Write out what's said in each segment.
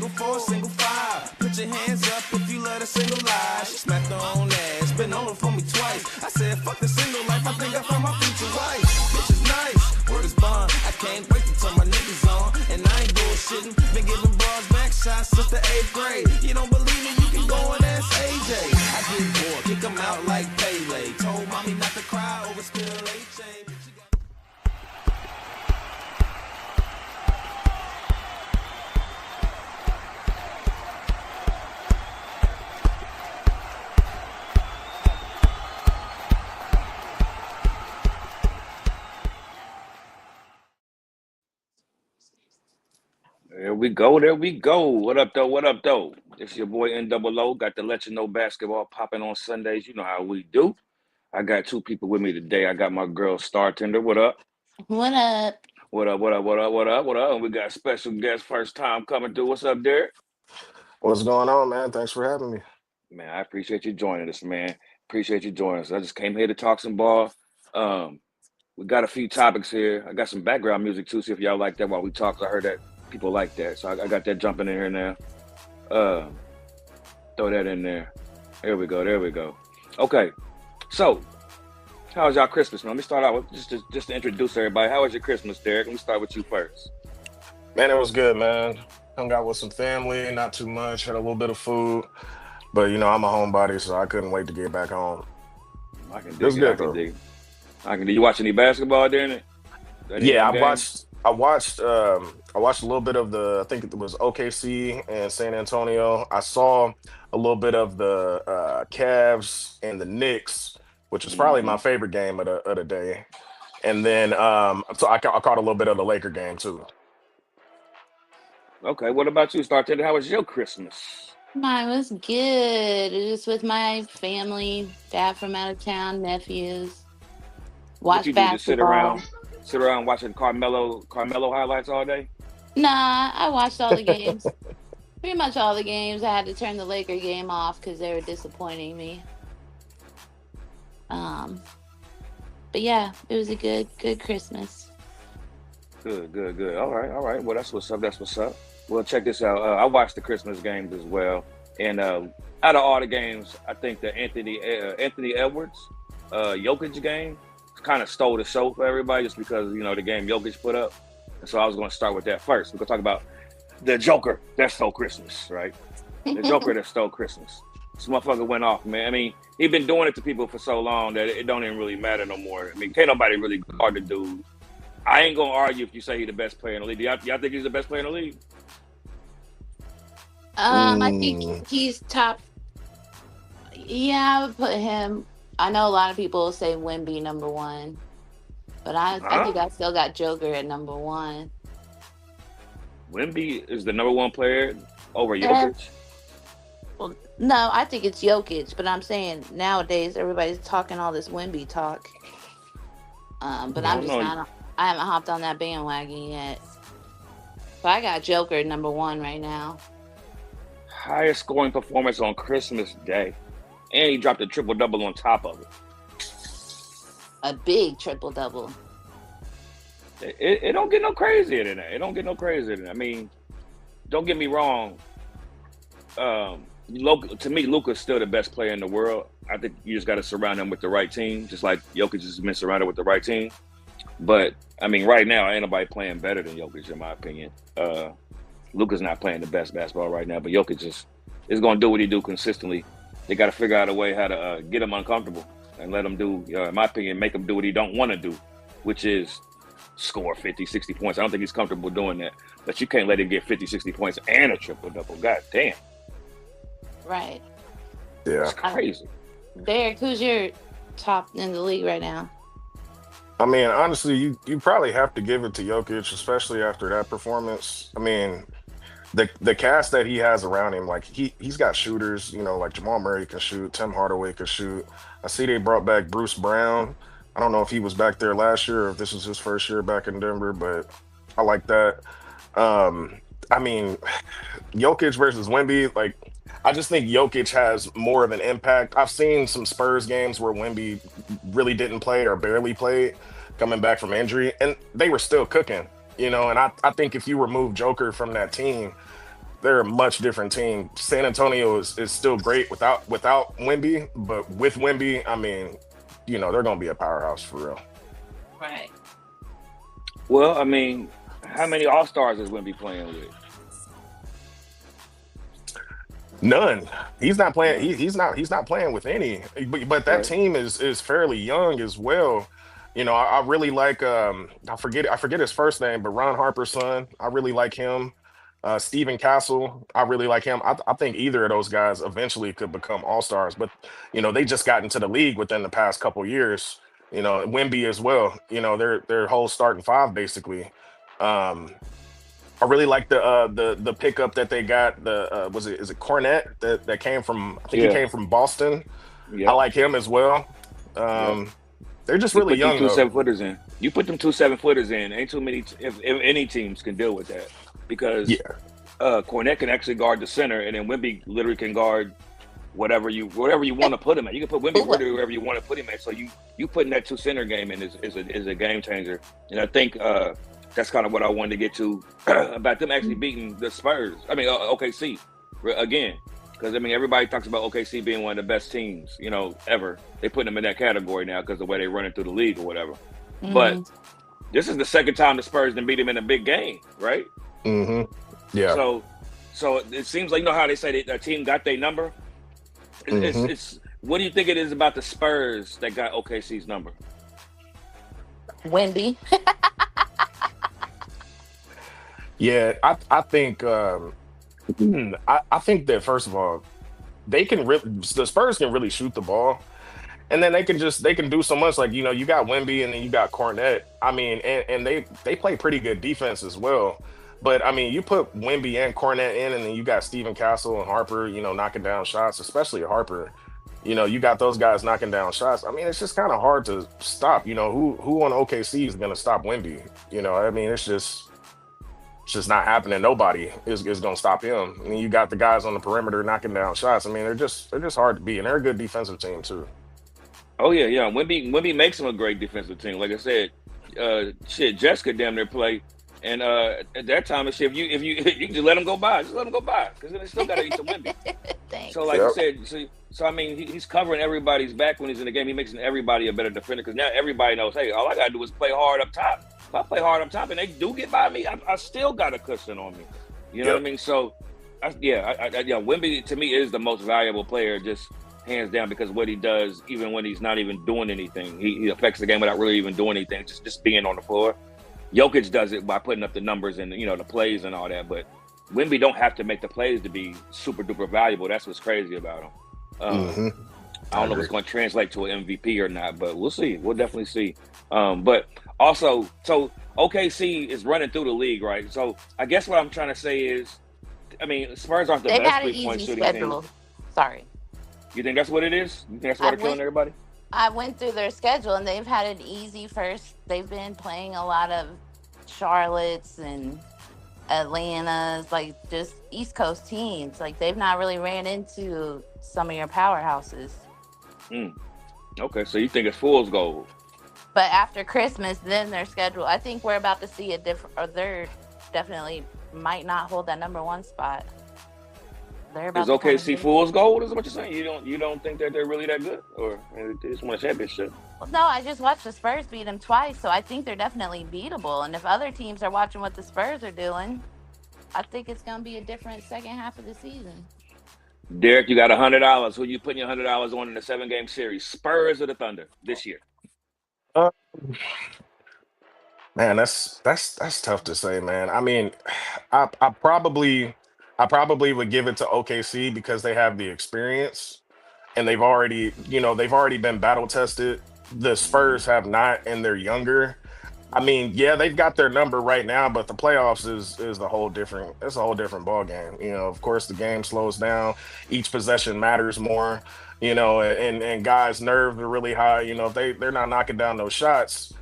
single four, single five. Put your hands up if you love a single life. She smacked her own ass, been on it for me twice. I said, fuck the single life, I think I found my future wife. Bitch is nice, word is bond. I can't wait to turn my niggas on. And I ain't bullshitting, been giving bras back shots since the 8th grade. You don't believe me, you can go and ask AJ. I get bored, kick them out like Pele. Told mommy not to cry over still HA. There we go. There we go. What up, though? What up, though? It's your boy NOO. Got the Letcha know basketball popping on Sundays. You know how we do. I got two people with me today. I got my girl Startender. What up? What up? What up? What up? What up? What up? What up? And we got a special guest first time coming through. What's up, Derek? What's going on, man? Thanks for having me. Man, I appreciate you joining us, man. Appreciate you joining us. I just came here to talk some ball. We got a few topics here. I got some background music too. See if y'all like that while we talk. I heard that people like that, so I got that jumping in here now. Throw that in there. There we go. There we go. Okay. So, how was y'all Christmas, man? Let me start out with just to introduce everybody. How was your Christmas, Derek? Let me start with you first. Man, it was good, man. Hung out with some family, not too much, had a little bit of food. But you know, I'm a homebody, so I couldn't wait to get back home. I can dig It was it. good I can though. dig it. I can dig. You watch any basketball during it? Any Yeah, young I games? watched a little bit of I think it was OKC and San Antonio. I saw a little bit of the Cavs and the Knicks, which was probably Hmm. my favorite game of the day. And then so I caught a little bit of the Laker game too. Okay. What about you, Startender? How was your Christmas? Mine was good. Just with my family, dad from out of town, nephews. What Watch you do? Just basketball. sit around watching Carmelo highlights all day? Nah, I watched all the games. Pretty much all the games. I had to turn the Laker game off because they were disappointing me. Um, but yeah, it was a good Christmas. Good, good, good. All right, all right. Well, that's what's up. That's what's up. Well, check this out. I watched the Christmas games as well, and out of all the games, I think the Anthony Edwards, Jokic game, kind of stole the show for everybody, just because the game Jokic put up. And so I was going to start with that first. We're going to talk about the Joker that stole Christmas, right? The Joker that stole Christmas. This motherfucker went off, man. I mean, he been doing it to people for so long that it don't even really matter no more. I mean, can't nobody really guard the dude. I ain't gonna argue if you say he's the best player in the league. Y'all think he's the best player in the league? I think Mm, he's top. Yeah, I would put him. I know a lot of people will say Wemby number one, but I Huh? think I still got Joker at number one. Wemby is the number one player over Eh, Jokic? well, no, I think it's Jokic, but I'm saying nowadays everybody's talking all this Wemby talk. But I I'm don't just know. not. I haven't hopped on that bandwagon yet. So I got Joker at number one right now. Highest scoring performance on Christmas Day. And he dropped a triple double on top of it. A big triple double. It don't get no crazier than that. It don't get no crazier than that. I mean, don't get me wrong. To me, Luka's still the best player in the world. I think you just got to surround him with the right team, just like Jokic has been surrounded with the right team. But I mean, right now, ain't nobody playing better than Jokic, in my opinion. Luka's not playing the best basketball right now, but Jokic is going to do what he do consistently. They got to figure out a way how to get him uncomfortable and let him do, in my opinion, make him do what he don't want to do, which is score 50, 60 points. I don't think he's comfortable doing that. But you can't let him get 50, 60 points and a triple double. God damn, Right. yeah. it's Uh, crazy. Derek, who's your top in the league right now? I mean, honestly, you probably have to give it to Jokic, especially after that performance. I mean, the cast that he has around him, like he's got shooters, like Jamal Murray can shoot, Tim Hardaway can shoot. I see they brought back Bruce Brown. I don't know if he was back there last year or if this is his first year back in Denver, but I like that. Um, I mean, Jokic versus Wemby, like I just think Jokic has more of an impact. I've seen some Spurs games where Wemby really didn't play or barely played coming back from injury, and they were still cooking. And I think if you remove Joker from that team, they're a much different team. San Antonio is still great without Wemby, but with Wemby, I mean, they're gonna be a powerhouse for real. Right. Well, I mean, how many All Stars is Wemby playing with? None. He's not playing. None. He's not playing with any. But that Right. team is fairly young as well. I really like I forget his first name, but Ron Harper's son. I really like him. Stephen Castle. I really like him. I think either of those guys eventually could become all stars. But they just got into the league within the past couple years. Wemby as well. Their whole starting five basically. Um, I really like the pickup that they got. Is it Cornette that came from? I think he Yeah. came from Boston. I Yep. like him as well. Yep. They're just You really put them young two though. 7-footers in. You put them two 7-footers in. Ain't too many. If any teams can deal with that, because Yeah, Cornette can actually guard the center, and then Wemby literally can guard whatever you want to put him at. You can put Wemby wherever you want to put him at. So you putting that two center game in is a game changer. And I think that's kind of what I wanted to get to about them actually beating the Spurs. I mean OKC again, because I mean everybody talks about OKC being one of the best teams ever. They put them in that category now because of the way they running through the league or whatever. But this is the second time the Spurs done beat them in a big game, right? yeah. So it seems like how they say a team got their number. It's what do you think it is about the Spurs that got OKC's number? Wemby. Yeah, I think I think that first of all, the Spurs can really shoot the ball, and then they can do so much. Like you got Wemby and then you got Cornette. I mean, and they play pretty good defense as well. But I mean, you put Wemby and Cornette in, and then you got Stephen Castle and Harper, knocking down shots, especially Harper. You got those guys knocking down shots. I mean, it's just kind of hard to stop. Who on OKC is going to stop Wemby? I mean, it's just not happening. Nobody is going to stop him. I mean, you got the guys on the perimeter knocking down shots. I mean, they're just hard to beat, and they're a good defensive team too. Oh yeah. Wemby makes them a great defensive team. Like I said, Jess could damn near play. And at that time, if you you can just let him go by, because then they still got to eat some Wemby. Thanks. So like you said, so I mean, he's covering everybody's back when he's in the game. He makes everybody a better defender because now everybody knows, hey, all I gotta do is play hard up top. If I play hard up top and they do get by me, I still got a cushion on me. You know what I mean? So, Wemby to me is the most valuable player, just hands down, because what he does, even when he's not even doing anything, he affects the game without really even doing anything, just being on the floor. Jokic does it by putting up the numbers and the plays and all that, but Wemby don't have to make the plays to be super duper valuable. That's what's crazy about him. I don't know if it's going to translate to an MVP or not, but we'll see. We'll definitely see. But also, so OKC is running through the league, right? So I guess what I'm trying to say is, I mean, Spurs aren't the They've best had an 3-point easy shooting schedule. team. Sorry. You think that's what it is? You think that's why they're killing everybody? I went through their schedule and they've had an easy first. They've been playing a lot of Charlotte's and Atlanta's, like just East Coast teams. Like they've not really ran into some of your powerhouses. Okay, so you think it's fool's gold? But after Christmas, then their schedule. I think we're about to see a different. Or they're definitely might not hold that number one spot. They're about Is to kind of OKC fool's gold? Is what you're saying? You don't think that they're really that good, or they just won a championship? No, I just watched the Spurs beat them twice, so I think they're definitely beatable. And if other teams are watching what the Spurs are doing, I think it's going to be a different second half of the season. Derek, you got $100. Who you putting your $100 on in the 7-game series? Spurs or the Thunder this year? Man, that's tough to say, man. I mean, I probably would give it to OKC because they have the experience and they've already been battle tested. The Spurs have not, and they're younger. I mean, yeah, they've got their number right now, but the playoffs is a whole different ball game. Of course the game slows down. Each possession matters more, and guys' nerves are really high. If they're not knocking down those shots,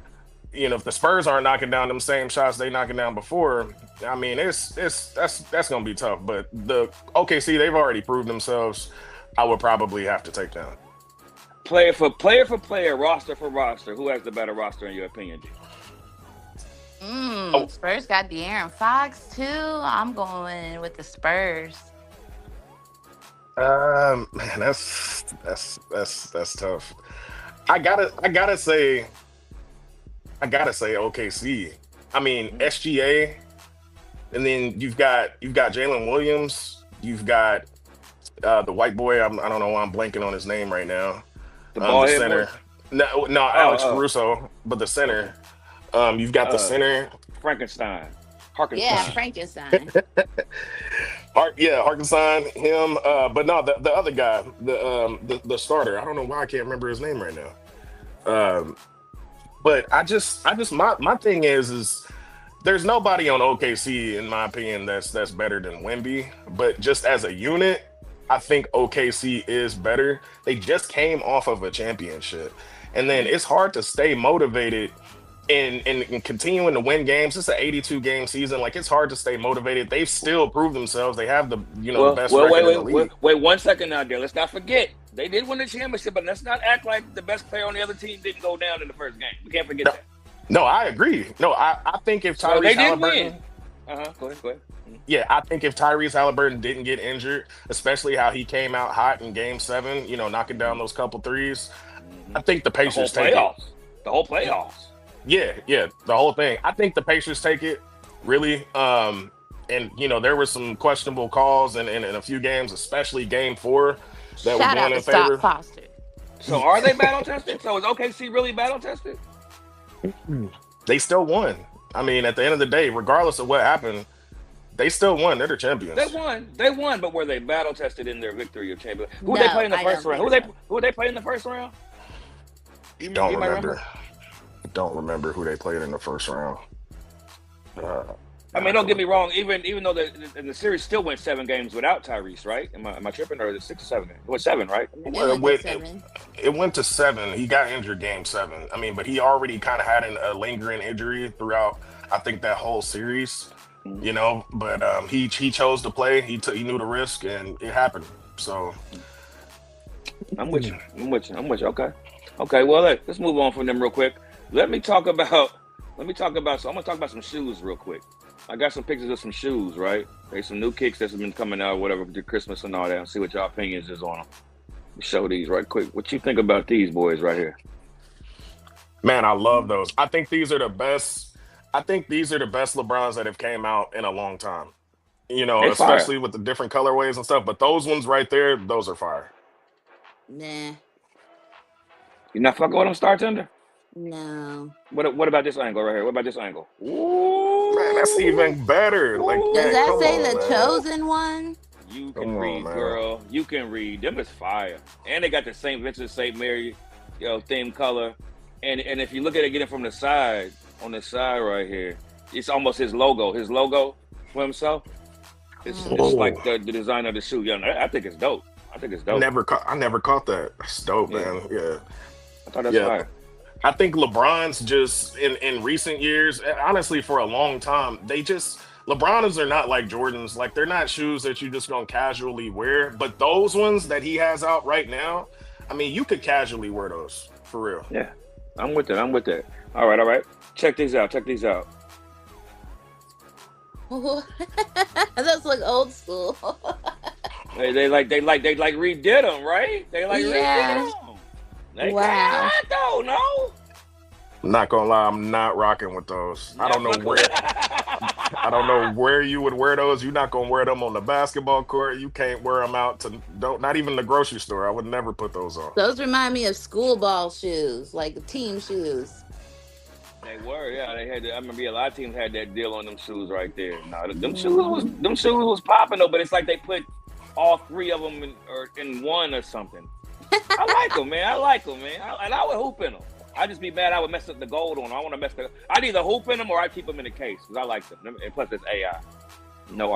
if the Spurs aren't knocking down them same shots they knocking down before, I mean, that's gonna be tough. But the OKC, they've already proved themselves. I would probably have to take them. Player for player, roster for roster, who has the better roster in your opinion, G? Oh, Spurs got De'Aaron Fox too. I'm going with the Spurs. man, that's tough. I gotta say OKC. I mean SGA, and then you've got Jalen Williams. You've got the white boy. I don't know why I'm blanking on his name right now. The ball The head boy. center. No, no, Alex Oh, Caruso, but the okay. center. You've got the Uh, center. Frankenstein, Yeah, Harkenstein. Frankenstein. Yeah, Harkenstein, him. But no, the other guy, the starter. I don't know why I can't remember his name right now. Um, but I just my thing is there's nobody on OKC in my opinion that's better than Wemby. But just as a unit, I think OKC is better. They just came off of a championship, and then it's hard to stay motivated and continuing to win games. It's an 82 game season. Like it's hard to stay motivated. They've still proved themselves. They have the Well, best well, record in the league. wait 1 second out there. Let's not forget they did win the championship, but let's not act like the best player on the other team didn't go down in the first game. We can't forget No, that. no, I agree. No, I think if So they Tyrese did win. Halliburton, Go ahead, go ahead. yeah, I think if Tyrese Halliburton didn't get injured, especially how he came out hot in Game 7, knocking down those couple threes, Mm-hmm. I think the The whole Pacers take it. playoffs. The whole playoffs. Yeah, yeah, the whole thing. I think the Pacers take it really. And there were some questionable calls in a few games, especially Game 4, that were Shout out going to in Scott favor. Foster. So are they battle tested? So is OKC really battle tested? They still won. I mean, at the end of the day, regardless of what happened, they still won. They're the They champions. won. They won, but were they battle tested in their victory of champion? Who No, they play in the I first don't round? think so. Who they play in the first round? Don't You might remember. Don't remember who they played in the first round. Uh, I mean, don't get me wrong. Even though the series still went 7 games without Tyrese, right? Am I tripping, or is it 6 or 7 games? It was 7, right? It Well, went to 7. it went to 7. He got injured Game 7. I mean, but he already kind of had a lingering injury throughout. I think that whole series. But he chose to play. He knew the risk, and it happened. So I'm with you. Okay. Okay. Well, let's move on from them real quick. Let me talk about. So I'm gonna talk about some shoes real quick. I got some pictures of some shoes, right? There's some new kicks that's been coming out, whatever, to Christmas and all that. And see what your opinions is on them. Show these right quick. What you think about these boys right here? man, I love those. I think these are the best. I think these are the best LeBrons that have came out in a long time. They fire. Especially with the different colorways and stuff. But those ones right there, those are fire. Nah, You not fucking with them, Star Tender? no. What about this angle right here? What about this angle? Man, that's Ooh. even better. Like, Ooh. Does man, that come say on, the man. chosen one? You can Come on, read, man. girl. You can read. Them is fire. And they got the St. Vincent St. Mary, theme color. And if you look at it getting from the side, on the side right here, it's almost his logo. His logo for himself. It's like Oh, the design of the shoe. Yeah, I think it's dope. I think it's dope. I never caught that. That's dope, Yeah. man. Yeah. I thought that's Yeah. fire. I think LeBron's just in recent years, honestly, for a long time, LeBron's are not like Jordans. Like they're not shoes that you just gonna casually wear. But those ones that he has out right now, I mean, you could casually wear those for real. Yeah. I'm with that. All right. Check these out. Those look old school. They redid them, right? They Yeah. redid them. They Wow. got though, no? I'm not gonna lie, I'm not rocking with those. I don't know where you would wear those. You're not gonna wear them on the basketball court. You can't wear them out to not even the grocery store. I would never put those on. Those remind me of school ball shoes, like the team shoes. They were, yeah. They had. I remember a lot of teams had that deal on them shoes right there. No, them shoes was popping though, but it's like they put all 3 of them in one or something. I like them, man. And I would hoop in them. I just be mad I would mess up the gold on them. I want to I'd either hoop in them or I'd keep them in the case because I like them. And plus, it's AI. No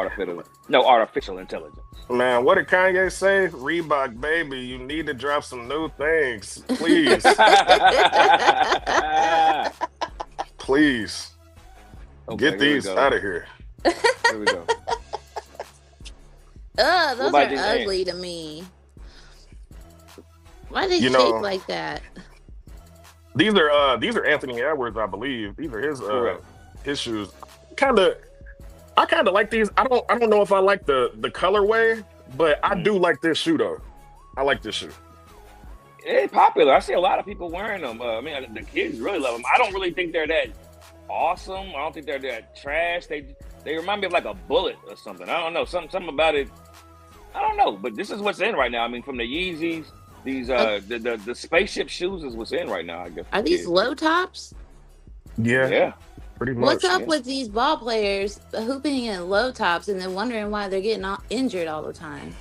artificial intelligence. Man, what did Kanye say? Reebok, baby, you need to drop some new things, please, please. Okay, Get here we these go. out of here. Here we go. Ugh, those about are these ugly to me. Why they You shake know, like that? these are Anthony Edwards, I believe. These are his Correct. his shoes. I kind of like these. I don't know if I like the colorway, but I do like this shoe though. I like this shoe. It's popular. I see a lot of people wearing them. I mean, the kids really love them. I don't really think they're that awesome. I don't think they're that trash. They remind me of like a bullet or something. I don't know. Something about it. I don't know. But this is what's in right now. I mean, from the Yeezys, these the spaceship shoes is what's in right now. I guess. Are these low tops? Yeah. Pretty much. What's up with these ball players hooping in low tops and then wondering why they're getting injured all the time?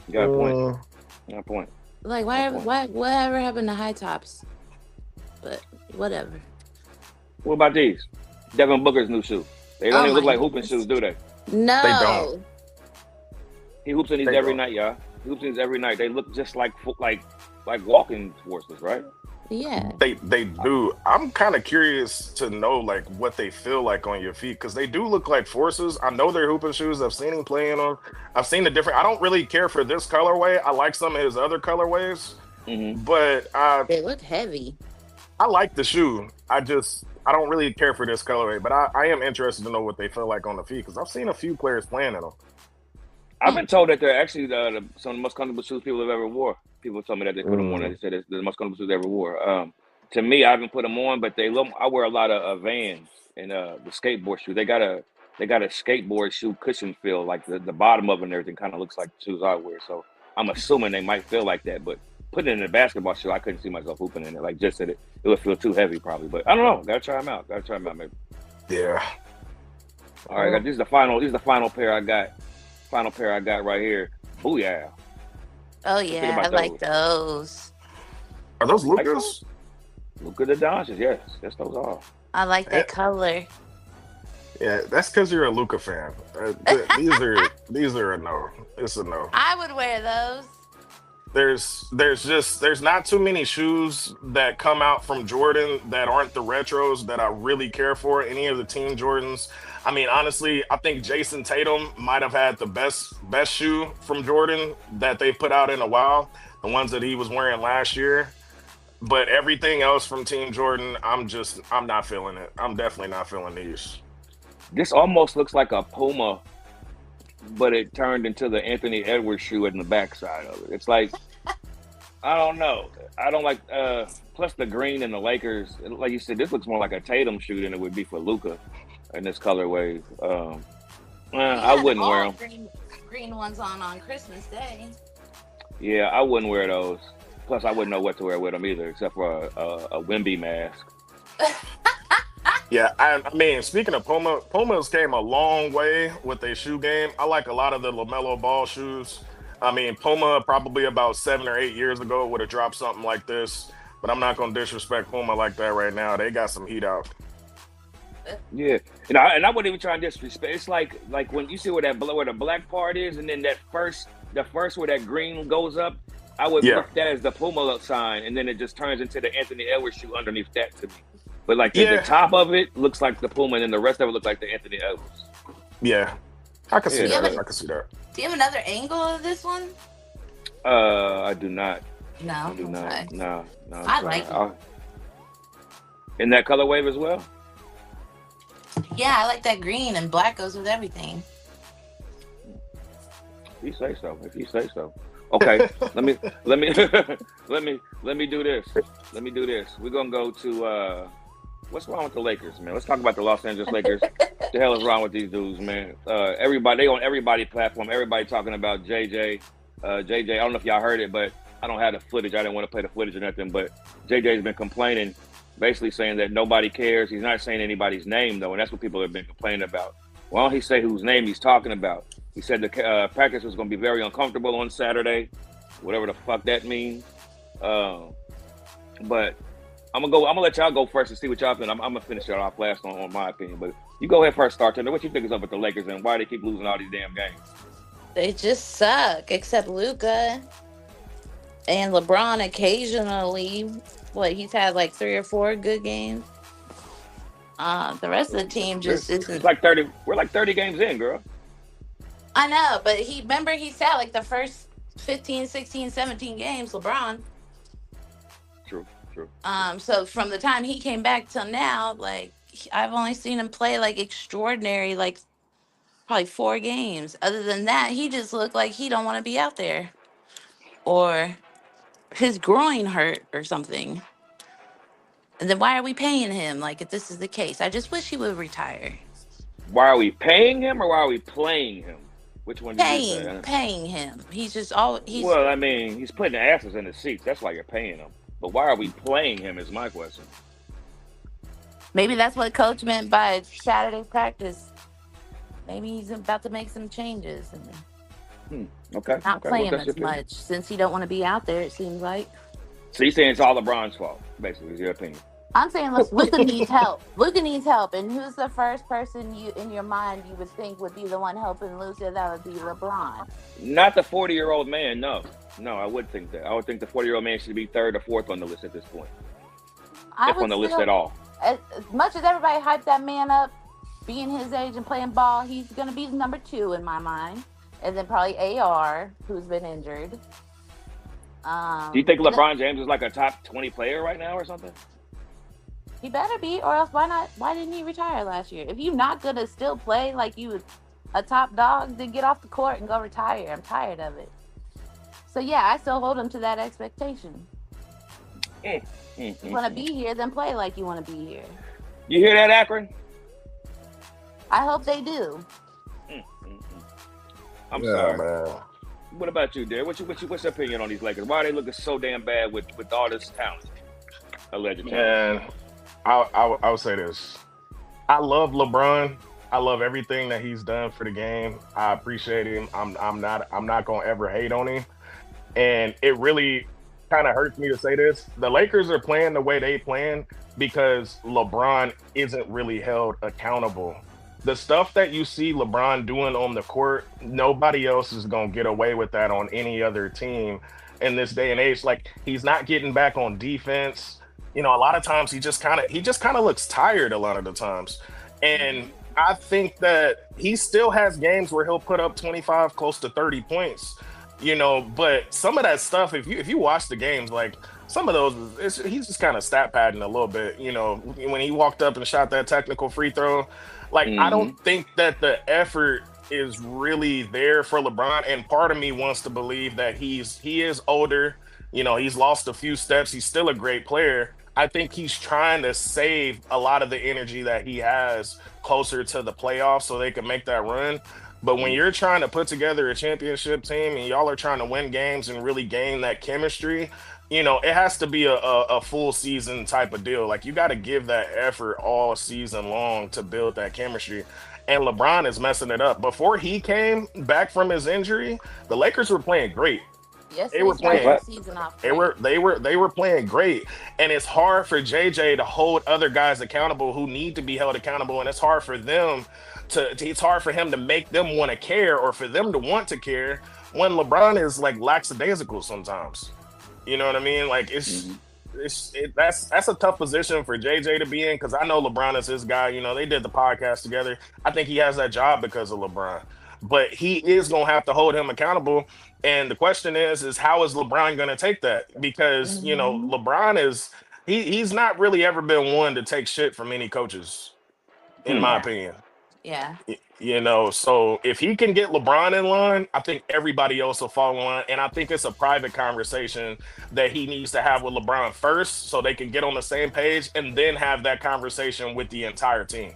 You got a point. Got a point. Like, whatever happened to high tops? But whatever. What about these? Devin Booker's new shoe. They don't even look like hooping shoes, do they? No. They don't. He hoops in these every night, y'all. He hoops in these every night. They look just like walking horses, right? Yeah. They do. I'm kind of curious to know like what they feel like on your feet because they do look like forces. I know they're hooping shoes. I've seen him playing them. I've seen the different. I don't really care for this colorway. I like some of his other colorways, but they look heavy. I like the shoe. I don't really care for this colorway, but I am interested to know what they feel like on the feet because I've seen a few players playing in them. I've been told that they're actually some of the most comfortable shoes people have ever wore. People told me that they put them on and they said it's the most comfortable shoes they ever wore. To me, I haven't put them on, but I wear a lot of Vans and the skateboard shoe. They got a skateboard shoe cushion feel, like the bottom of it and everything kind of looks like the shoes I wear. So I'm assuming they might feel like that, but putting it in a basketball shoe, I couldn't see myself hooping in it. Like just said it would feel too heavy probably, but I don't know. Gotta try them out maybe. Yeah. All right, this is the final pair I got. Final pair I got right here. Oh yeah. Oh yeah, I like those. Are those Lukas? Luka the Doncic, yes. Yes, those are. I like that color. Yeah, that's because you're a Luka fan. These are a no. It's a no. I would wear those. There's not too many shoes that come out from Jordan that aren't the retros that I really care for. Any of the Team Jordans. I mean, honestly, I think Jason Tatum might have had the best shoe from Jordan that they put out in a while. The ones that he was wearing last year. But everything else from Team Jordan, I'm not feeling it. I'm definitely not feeling these. This almost looks like a Puma, but it turned into the Anthony Edwards shoe in the backside of it. It's like, I don't know. I don't like, plus the green and the Lakers. Like you said, this looks more like a Tatum shoe than it would be for Luka in this colorway. I wouldn't wear them. Green ones on Christmas Day. Yeah, I wouldn't wear those. Plus, I wouldn't know what to wear with them either, except for a Wemby mask. Yeah, I mean, speaking of Pumas came a long way with their shoe game. I like a lot of the LaMelo Ball shoes. I mean, Puma probably about 7 or 8 years ago would have dropped something like this, but I'm not going to disrespect Puma like that right now. They got some heat out. Yeah, and I wouldn't even try and disrespect. It's like when you see where the black part is, and then the first where that green goes up, I would mark that as the Puma sign, and then it just turns into the Anthony Edwards shoe underneath that to me. But like the top of it looks like the Puma, and then the rest of it looks like the Anthony Edwards. Yeah, I can see that. I can see that. Do you have another angle of this one? I do not. No, I do not. Okay. No. I like it. In that color wave as well. Yeah, I like that green, and black goes with everything. If you say so. Okay, let me do this. We're gonna go to what's wrong with the Lakers, man? Let's talk about the Los Angeles Lakers. What the hell is wrong with these dudes, man? They on everybody's platform. Everybody talking about JJ. I don't know if y'all heard it, but I don't have the footage. I didn't want to play the footage or nothing. But JJ's been complaining, basically saying that nobody cares. He's not saying anybody's name though, and that's what people have been complaining about. Why don't he say whose name he's talking about? He said the practice was going to be very uncomfortable on Saturday, whatever the fuck that means. But I'm gonna let y'all go first and see what y'all think. I'm gonna finish it off last on my opinion. But you go ahead first, Star Tender. What you think is up with the Lakers and why they keep losing all these damn games? They just suck, except Luka and LeBron occasionally. He's had like 3 or 4 good games. The rest of the team just isn't. It's like 30. We're like 30 games in, girl. I know, but he said like the first 15, 16, 17 games, LeBron. True. True. So from the time he came back till now, like I've only seen him play like extraordinary, like probably 4 games. Other than that, he just looked like he don't want to be out there, or his groin hurt or something. And then why are we paying him? Like if this is the case, I just wish he would retire. Why are we paying him or why are we playing him? Which one did you say? Paying him. He's just all he's Well, I mean, he's putting the asses in the seats. That's why you're paying him. But why are we playing him is my question. maybe that's what coach meant by Saturday practice. Maybe he's about to make some changes and Okay. not Okay. play Well, him that's your as opinion. much since he don't want to be out there. It seems like. So you're saying it's all LeBron's fault, basically, is your opinion. I'm saying Luka needs help. Luka needs help, and who's the first person you in your mind you would think would be the one helping Luka? That would be LeBron. Not the 40-year-old man, no. No, I would think that. I would think the 40-year-old man should be third or fourth on the list at this point. I If would on the list still, at all. as much as everybody hyped that man up, being his age and playing ball, he's gonna be number 2 in my mind, and then probably AR, who's been injured. Do you think LeBron James is like a top 20 player right now or something? He better be, or else why not? Why didn't he retire last year? If you're not gonna still play like you a top dog, then get off the court and go retire. I'm tired of it. So yeah, I still hold him to that expectation. You want to be here, then play like you want to be here. You hear that, Akron? I hope they do. I'm Yeah, sorry. man. What about you, Derek? What's your opinion on these Lakers? Why are they looking so damn bad with all this talent? Alleged talent. Man, I would say this. I love LeBron. I love everything that he's done for the game. I appreciate him. I'm not gonna ever hate on him. And it really kind of hurts me to say this. The Lakers are playing the way they playing because LeBron isn't really held accountable. The stuff that you see LeBron doing on the court, nobody else is gonna get away with that on any other team in this day and age. Like he's not getting back on defense. You know, a lot of times he just kind of looks tired a lot of the times. And I think that he still has games where he'll put up 25, close to 30 points, you know, but some of that stuff, if you watch the games, like some of those, he's just kind of stat padding a little bit, you know, when he walked up and shot that technical free throw, like, I don't think that the effort is really there for LeBron. And part of me wants to believe that he is older, you know, he's lost a few steps. He's still a great player. I think he's trying to save a lot of the energy that he has closer to the playoffs so they can make that run. But when you're trying to put together a championship team and y'all are trying to win games and really gain that chemistry, you know, it has to be a full season type of deal. Like you got to give that effort all season long to build that chemistry. And LeBron is messing it up. Before he came back from his injury, the Lakers were playing great. Yes, They were started playing- the season off. They were playing great, and it's hard for JJ to hold other guys accountable who need to be held accountable, and it's hard for them it's hard for him to make them want to care or for them to want to care when LeBron is like lackadaisical sometimes. You know what I mean? Like that's a tough position for JJ to be in because I know LeBron is his guy. You know, they did the podcast together. I think he has that job because of LeBron, but he is gonna have to hold him accountable. And the question is how is LeBron going to take that? Because, you know, LeBron he's not really ever been one to take shit from any coaches, in my opinion. Yeah. You know, so if he can get LeBron in line, I think everybody else will fall in line. And I think it's a private conversation that he needs to have with LeBron first so they can get on the same page and then have that conversation with the entire team.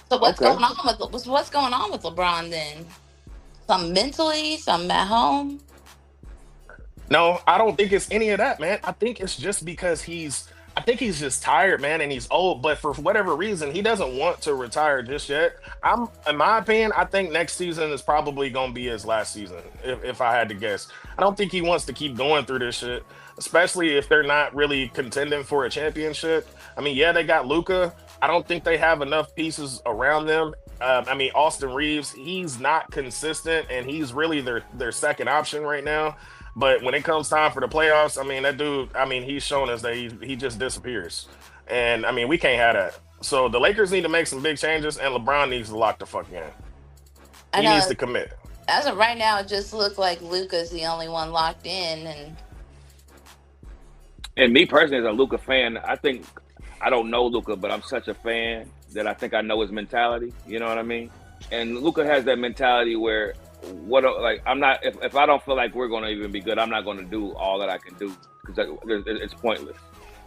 So what's going on with LeBron then? Something mentally, something at home? No, I don't think it's any of that, man. I think it's just because he's just tired, man, and he's old. But for whatever reason, he doesn't want to retire just yet. In my opinion, I think next season is probably going to be his last season, if I had to guess. I don't think he wants to keep going through this shit, especially if they're not really contending for a championship. I mean, yeah, they got Luka. I don't think they have enough pieces around them. I mean, Austin Reeves, he's not consistent, and he's really their second option right now. But when it comes time for the playoffs, I mean, that dude, I mean, he's shown us that he just disappears. And, I mean, we can't have that. So the Lakers need to make some big changes, and LeBron needs to lock the fuck in. He needs to commit. As of right now, it just looks like Luka's the only one locked in. And And me personally, as a Luka fan, I think I don't know Luka, but I'm such a fan that I think I know his mentality. You know what I mean? And Luka has that mentality where I'm not if I don't feel like we're going to even be good, I'm not going to do all that I can do because it's pointless.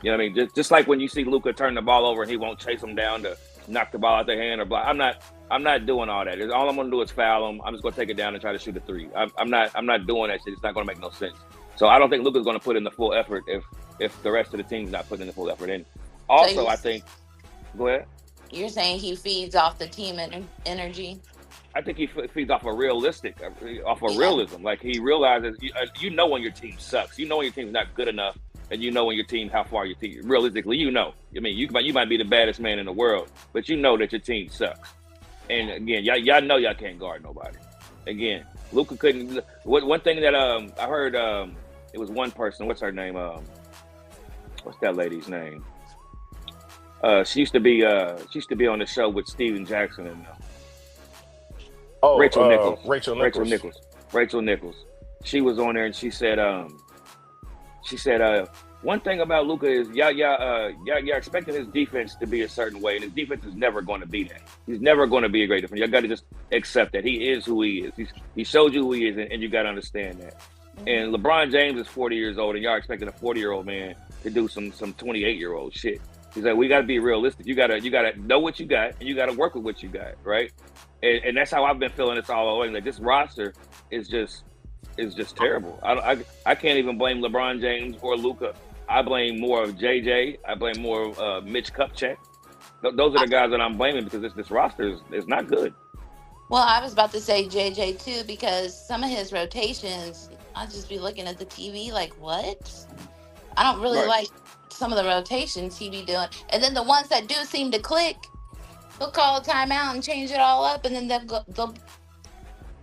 You know what I mean? Just like when you see Luka turn the ball over and he won't chase him down to knock the ball out their hand or block. I'm not doing all that. All I'm going to do is foul him. I'm just going to take it down and try to shoot a three. I'm not doing that shit. It's not going to make no sense. So I don't think Luka's going to put in the full effort if the rest of the team's not putting in the full effort. And also, So I think, go ahead. you're saying he feeds off the team energy? I think he feeds off of realism. Like he realizes, you know when your team sucks. You know when your team's not good enough, and you know when your team how far your team. Realistically, you know. I mean, you might be the baddest man in the world, but you know that your team sucks. And again, y'all know y'all can't guard nobody. Again, Luka couldn't. One thing that I heard it was one person. What's her name? What's that lady's name? She used to be on the show with Steven Jackson and Rachel Nichols. Rachel Nichols. She was on there and she said one thing about Luka is y'all expecting his defense to be a certain way, and his defense is never going to be that. He's never going to be a great defender. Y'all got to just accept that he is who he is. He showed you who he is, and you got to understand that. And LeBron James is 40 years old, and y'all expecting a 40-year-old man to do some 28-year-old shit. He's like, we got to be realistic. You gotta know what you got, and you got to work with what you got, right? And that's how I've been feeling this all along. Like this roster is just terrible. I can't even blame LeBron James or Luka. I blame more of JJ. I blame more of Mitch Kupchak. Those are the guys that I'm blaming because this roster is not good. Well, I was about to say JJ too because some of his rotations, I'll just be looking at the TV like, what? I don't really like some of the rotations he be doing. And then the ones that do seem to click, he'll call a timeout and change it all up, and then they'll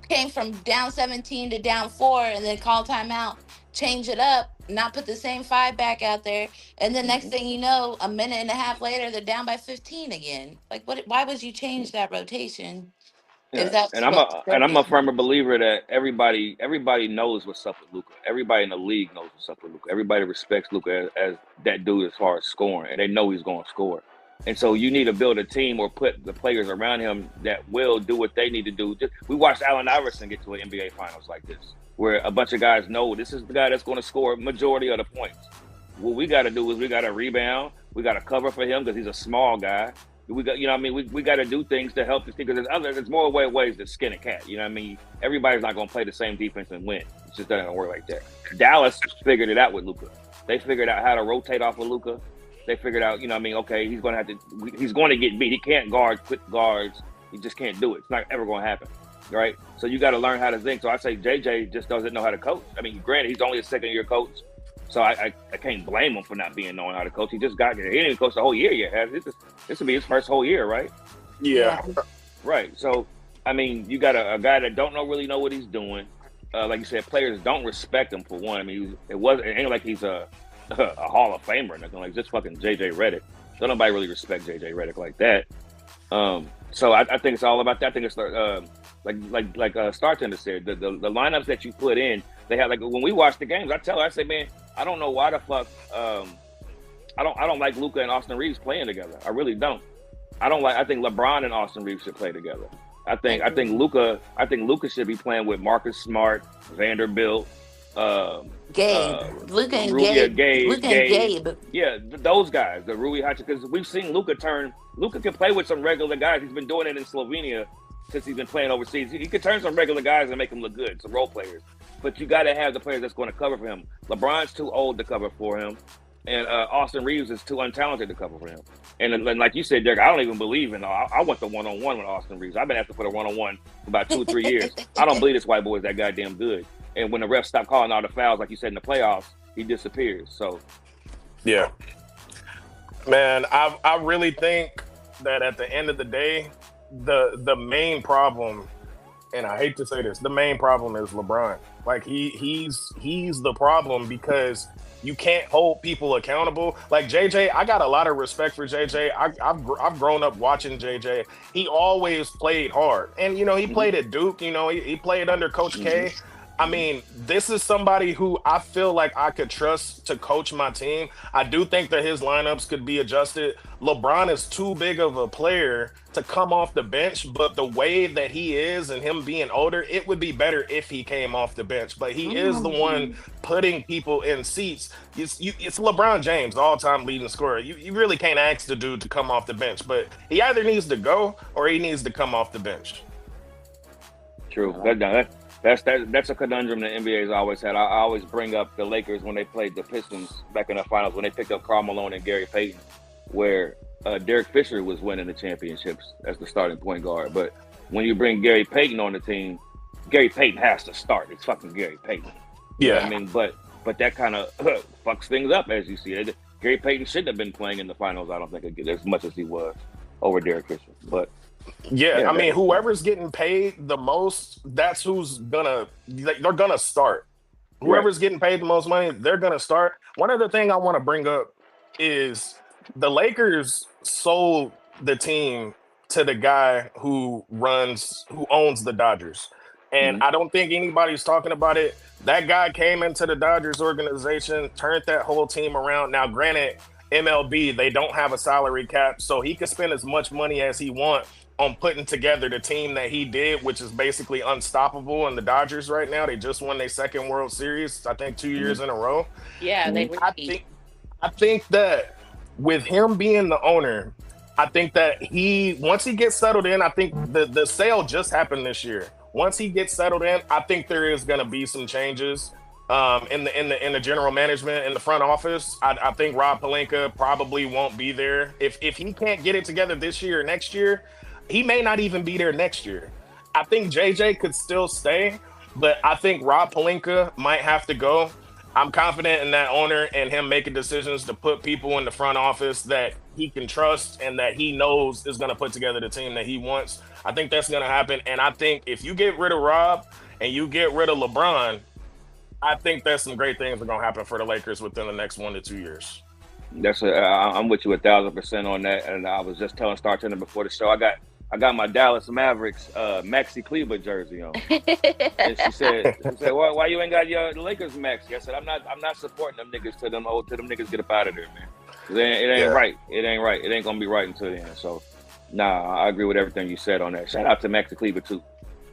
came from down 17 to down 4 and then call timeout, change it up, not put the same 5 back out there, and then next thing you know, a minute and a half later, they're down by 15 again. Like, why would you change that rotation? Yeah. If that's and I'm a firm believer that everybody knows what's up with Luka. Everybody in the league knows what's up with Luka. Everybody respects Luka as that dude as far as scoring, and they know he's going to score. And so you need to build a team or put the players around him that will do what they need to do. We watched Allen Iverson get to an NBA Finals like this, where a bunch of guys know this is the guy that's going to score majority of the points. What we got to do is we got to rebound. We got to cover for him because he's a small guy. We got, we got to do things to help this team because there's more ways to skin a cat. You know what I mean? Everybody's not going to play the same defense and win. It just doesn't work like that. Dallas figured it out with Luka. They figured out how to rotate off of Luka. They figured out, okay, he's going to get beat. He can't guard quick guards. He just can't do it. It's not ever going to happen, right? So you got to learn how to think. So I say JJ just doesn't know how to coach. I mean, granted, he's only a second-year coach, so I can't blame him for not knowing how to coach. He just got here. He didn't even coach the whole year yet. This will be his first whole year, right? Yeah. Right. So, I mean, you got a guy that really know what he's doing. Like you said, players don't respect him for one. I mean, it ain't like he's a Hall of Famer or nothing, like just fucking JJ Redick. So nobody really respect JJ Redick like that. So I think it's all about that. I think it's like Startender said, the lineups that you put in, they have, like when we watch the games, I say, man, I don't know why the fuck I don't like Luka and Austin Reeves playing together. I really don't. I think LeBron and Austin Reeves should play together. I think Luka should be playing with Marcus Smart, Vanderbilt, Luka and Gabe. Yeah, those guys, the Rui Hachimura, because we've seen Luka can play with some regular guys. He's been doing it in Slovenia since he's been playing overseas. He could turn some regular guys and make them look good, some role players. But you got to have the players that's going to cover for him. LeBron's too old to cover for him, and Austin Reeves is too untalented to cover for him. And like you said, Derek, I don't even believe in. I want the one-on-one with Austin Reeves. I've been asking for the one-on-one for about 2 or 3 years. I don't believe this white boy is that goddamn good. And when the refs stop calling all the fouls, like you said in the playoffs, he disappears. So, yeah, man, I really think that at the end of the day, the main problem, and I hate to say this, the main problem is LeBron. Like he's the problem because you can't hold people accountable. Like JJ, I got a lot of respect for JJ. I've grown up watching JJ. He always played hard, and he played at Duke. He played under Coach K. I mean, this is somebody who I feel like I could trust to coach my team. I do think that his lineups could be adjusted. LeBron is too big of a player to come off the bench, but the way that he is and him being older, it would be better if he came off the bench. But he is the one putting people in seats. It's LeBron James, the all-time leading scorer. You really can't ask the dude to come off the bench, but he either needs to go or he needs to come off the bench. True. That's a conundrum the NBA's always had. I always bring up the Lakers when they played the Pistons back in the finals when they picked up Karl Malone and Gary Payton, where Derek Fisher was winning the championships as the starting point guard. But when you bring Gary Payton on the team, Gary Payton has to start. It's fucking Gary Payton. You know what I mean? But that kind of fucks things up, as you see. Gary Payton shouldn't have been playing in the finals, I don't think, as much as he was over Derek Fisher. But yeah, I mean, whoever's getting paid the most, that's who's they're gonna start. Whoever's getting paid the most money, they're gonna start. One other thing I want to bring up is the Lakers sold the team to the guy who owns the Dodgers. And I don't think anybody's talking about it. That guy came into the Dodgers organization, turned that whole team around. Now, granted, MLB, they don't have a salary cap, so he could spend as much money as he wants on putting together the team that he did, which is basically unstoppable in the Dodgers right now. They just won their second World Series, I think 2 years in a row. Yeah, I think that with him being the owner, I think that once he gets settled in, I think the sale just happened this year. Once he gets settled in, I think there is going to be some changes in the general management, in the front office. I think Rob Pelinka probably won't be there. If he can't get it together this year or next year, he may not even be there next year. I think JJ could still stay, but I think Rob Pelinka might have to go. I'm confident in that owner and him making decisions to put people in the front office that he can trust and that he knows is going to put together the team that he wants. I think that's going to happen. And I think if you get rid of Rob and you get rid of LeBron, I think that some great things are going to happen for the Lakers within the next 1 to 2 years. I'm with you 1,000% on that. And I was just telling Star Turner before the show, I got my Dallas Mavericks Maxi Kleber jersey on, and she said, why you ain't got your Lakers Maxi? I said, I'm not supporting them niggas till them niggas get up out of there, man. It ain't right. It ain't right. It ain't gonna be right until then. So, nah, I agree with everything you said on that. Shout out to Maxi Kleber too,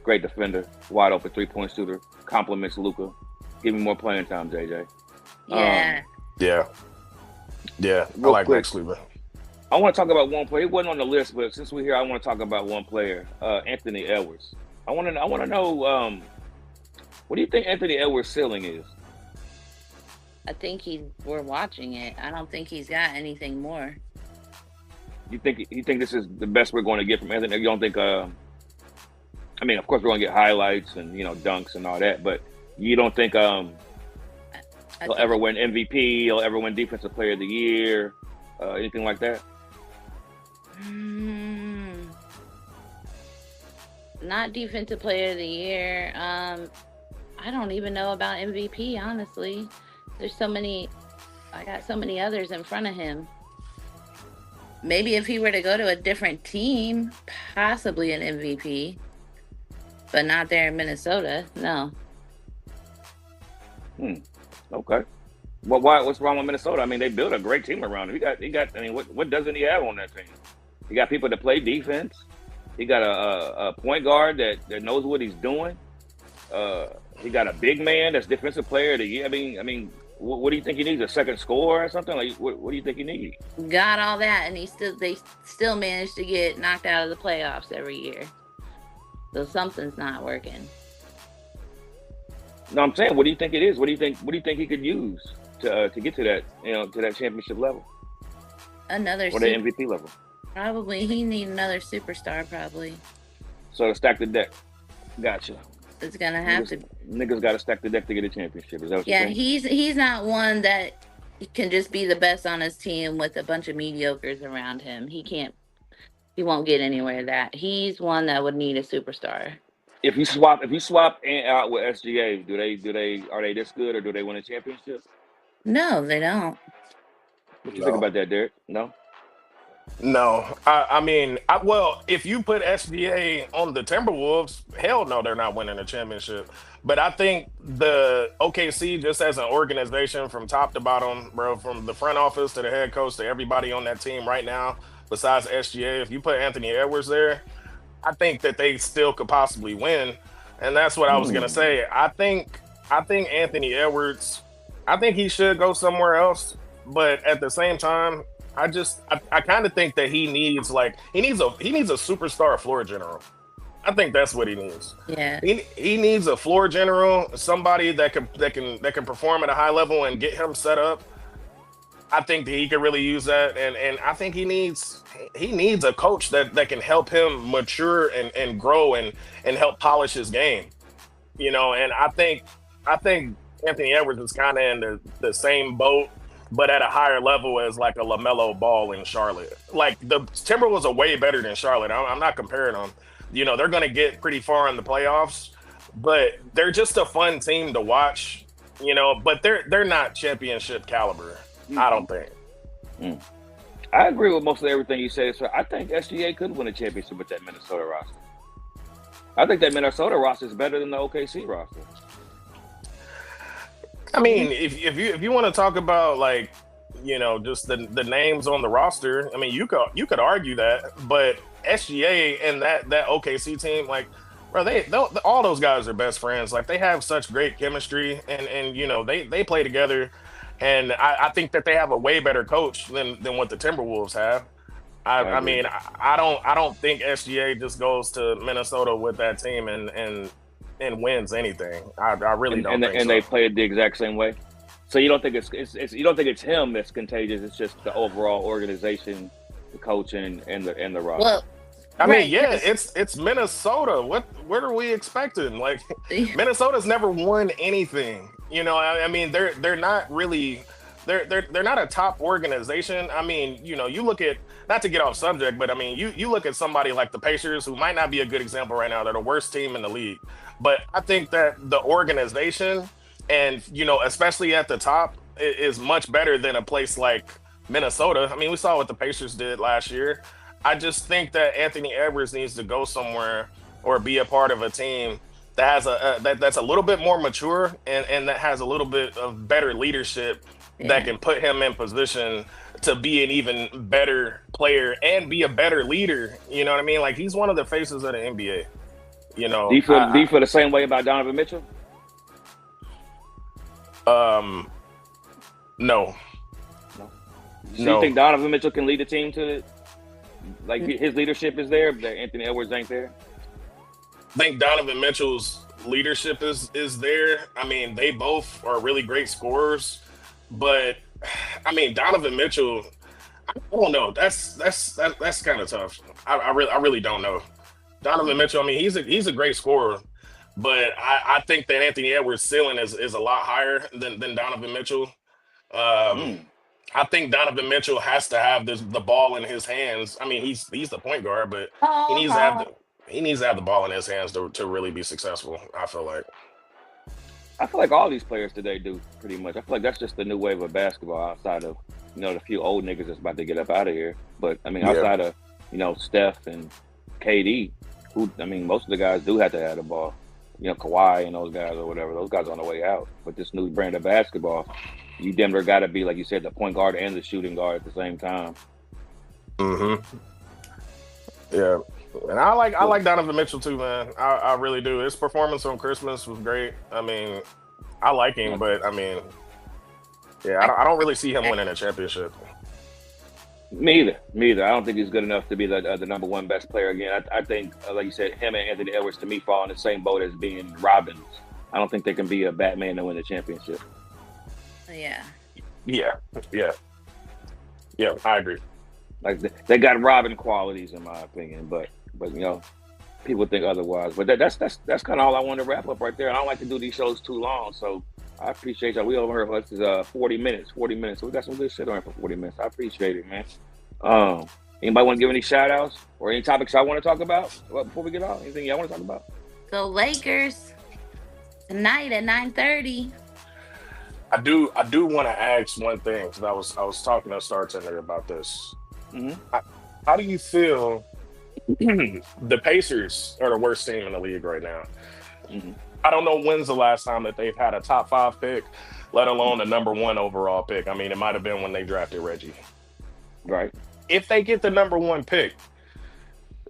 great defender, wide open 3-point shooter, compliments Luka. Give me more playing time, JJ. Yeah. I like Max Kleber. I want to talk about one player. He wasn't on the list, but since we're here, I want to talk about one player, Anthony Edwards. I want to know, what do you think Anthony Edwards' ceiling is? I think we're watching it. I don't think he's got anything more. You think this is the best we're going to get from Anthony? You don't think? I mean, of course, we're going to get highlights and dunks and all that, but you don't think he'll ever win MVP? He'll ever win Defensive Player of the Year? Anything like that? Not Defensive Player of the Year. I don't even know about MVP, honestly. There's so many. I got so many others in front of him. Maybe if he were to go to a different team, possibly an MVP, but not there in Minnesota. No. Okay. Well, what's wrong with Minnesota? I mean, they built a great team around him. He got. I mean, what doesn't he have on that team? He got people that play defense. He got a point guard that knows what he's doing. He got a big man that's Defensive Player of the Year. I mean, what do you think he needs? A second scorer or something? Like, what do you think he needs? Got all that, and they still managed to get knocked out of the playoffs every year. So something's not working. No, I'm saying, what do you think it is? What do you think he could use to get to that, to that championship level? Or the MVP level? Probably he need another superstar, probably. So to stack the deck. Gotcha. It's gonna have to. Niggas got to stack the deck to get a championship. Is that what you're saying? He's not one that can just be the best on his team with a bunch of mediocres around him. He won't get anywhere. That he's one that would need a superstar. If you swap Ant out with SGA, are they this good, or do they win a championship? No, they don't. What you think about that, Derek? No. No, I mean, well, if you put SGA on the Timberwolves, hell no, they're not winning a championship. But I think the OKC, just as an organization from top to bottom, bro, from the front office to the head coach to everybody on that team right now, besides SGA, if you put Anthony Edwards there, I think that they still could possibly win. And that's what I was gonna Hmm. say. I think Anthony Edwards, I think he should go somewhere else. But at the same time, I kind of think that he needs a superstar floor general. I think that's what he needs. Yeah. He needs a floor general, somebody that can perform at a high level and get him set up. I think that he could really use that, and I think he needs a coach that can help him mature and grow and help polish his game. And I think Anthony Edwards is kind of in the same boat, but at a higher level as like a LaMelo Ball in Charlotte. Like the Timberwolves are way better than Charlotte. I'm not comparing them. They're going to get pretty far in the playoffs, but they're just a fun team to watch. But they're not championship caliber. I Hmm. don't think. Mm. I agree with most of everything you said. So I think SGA could win a championship with that Minnesota roster. I think that Minnesota roster is better than the OKC roster. I mean, if you want to talk about like just the names on the roster, I mean you could argue that, but SGA and that OKC team, like, bro, all those guys are best friends. Like they have such great chemistry, and they play together, and I think that they have a way better coach than what the Timberwolves have. I, I I agree. mean, I don't think SGA just goes to Minnesota with that team and wins anything. I really And don't and think and they so. played the exact same way. So you don't think it's you don't think it's him that's contagious. It's just the overall organization, the coaching, and the roster. Well, I mean, right, yeah, because it's Minnesota. What are we expecting? Like Minnesota's never won anything. I mean, they're not really they're not a top organization. I mean, you look at, not to get off subject, but I mean, you look at somebody like the Pacers, who might not be a good example right now. They're the worst team in the league. But I think that the organization and especially at the top is much better than a place like Minnesota. I mean, we saw what the Pacers did last year. I just think that Anthony Edwards needs to go somewhere or be a part of a team that has that's a little bit more mature and that has a little bit of better leadership that yeah. can put him in position to be an even better player and be a better leader. You know what I mean? Like he's one of the faces of the NBA. You Do know, you feel do you feel the same way about Donovan Mitchell? no, No. So you no. think Donovan Mitchell can lead the team to, like, his leadership is there, but Anthony Edwards ain't there? I think Donovan Mitchell's leadership is there. I mean, they both are really great scorers, but I mean, Donovan Mitchell, I don't know. That's kind of tough. I really don't know. Donovan Mitchell, I mean, he's a great scorer, but I think that Anthony Edwards' ceiling is a lot higher than Donovan Mitchell. Um, Mm. I think Donovan Mitchell has to have the ball in his hands. I mean, he's the point guard, but he needs to have Uh-huh. the ball in his hands to really be successful. I feel like. I feel like all these players today do pretty much. I feel like that's just the new wave of basketball outside of, the few old niggas that's about to get up out of here. But I mean, Yeah. outside of, Steph and KD, who, I mean, most of the guys do have to have the ball. Kawhi and those guys or whatever, those guys are on the way out. But this new brand of basketball, you damn near got to be, like you said, the point guard and the shooting guard at the same time. Hmm. Yeah. And I Cool. like Donovan Mitchell too, man. I really do. His performance on Christmas was great. I mean, I like him, Yeah. but I mean, yeah, I don't really see him winning a championship. Me either. Me either. I don't think he's good enough to be the number one best player again. I think, like you said, him and Anthony Edwards to me fall in the same boat as being Robins. I don't think they can be a Batman to win the championship. Yeah. Yeah. Yeah. Yeah. I agree. Like they got Robin qualities in my opinion, but people think otherwise. But that's kind of all I wanted to wrap up right there. And I don't like to do these shows too long, so I appreciate y'all. We over here for us is 40 minutes, 40 minutes. So we got some good shit on here for 40 minutes. I appreciate it, man. Um, Anybody want to give any shout outs or any topics I want to talk about before we get off? Anything y'all want to talk about? So Lakers tonight at 9:30. I do want to ask one thing because I was talking to Star Tender about this. Hmm. How do you feel the Pacers are the worst team in the league right now? Mhm. I don't know when's the last time that they've had a top five pick, let alone a number one overall pick. I mean, it might have been when they drafted Reggie. Right. If they get the number one pick,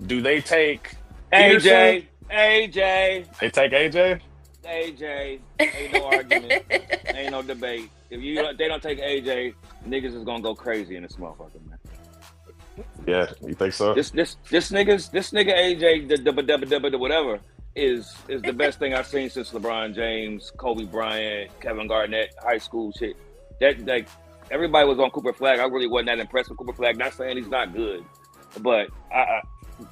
do they take Peterson? AJ, AJ, They take AJ? AJ. Ain't no argument. Ain't no debate. If they don't take AJ, niggas is gonna go crazy in this motherfucker, man. Yeah, you think so? This nigga AJ the whatever is the best thing I've seen since LeBron James, Kobe Bryant, Kevin Garnett, high school shit. That like everybody was on Cooper Flag. I really wasn't that impressed with Cooper Flag. Not saying he's not good, but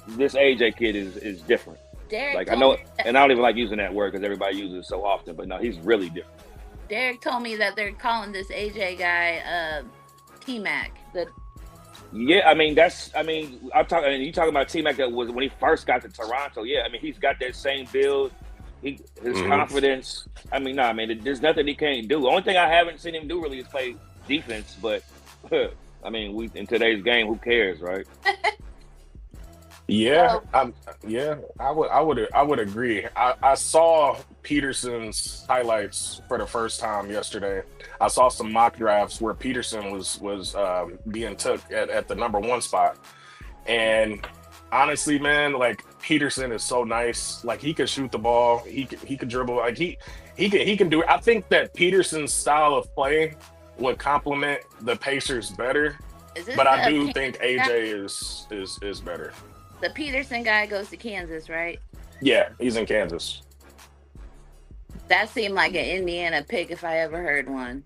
this AJ kid is different. Derek Like I know, and I don't even like using that word because everybody uses it so often. But no, he's really different. Derek told me that they're calling this AJ guy T-Mac. Yeah, I mean I'm talking. And you talking about T-Mac that was when he first got to Toronto. Yeah, I mean he's got that same build. His confidence. I mean, nah, man, there's nothing he can't do. The only thing I haven't seen him do really is play defense. But I mean, we in today's game, who cares, right? Yeah, I would agree. I saw Peterson's highlights for the first time yesterday. I saw some mock drafts where Peterson was being took at the number one spot, and honestly, man, like Peterson is so nice. Like he can shoot the ball, he can dribble, like he can do it. I think that Peterson's style of play would complement the Pacers better, but I do think AJ is better. The Peterson guy goes to Kansas, right? Yeah, he's in Kansas. That seemed like an Indiana pick if I ever heard one.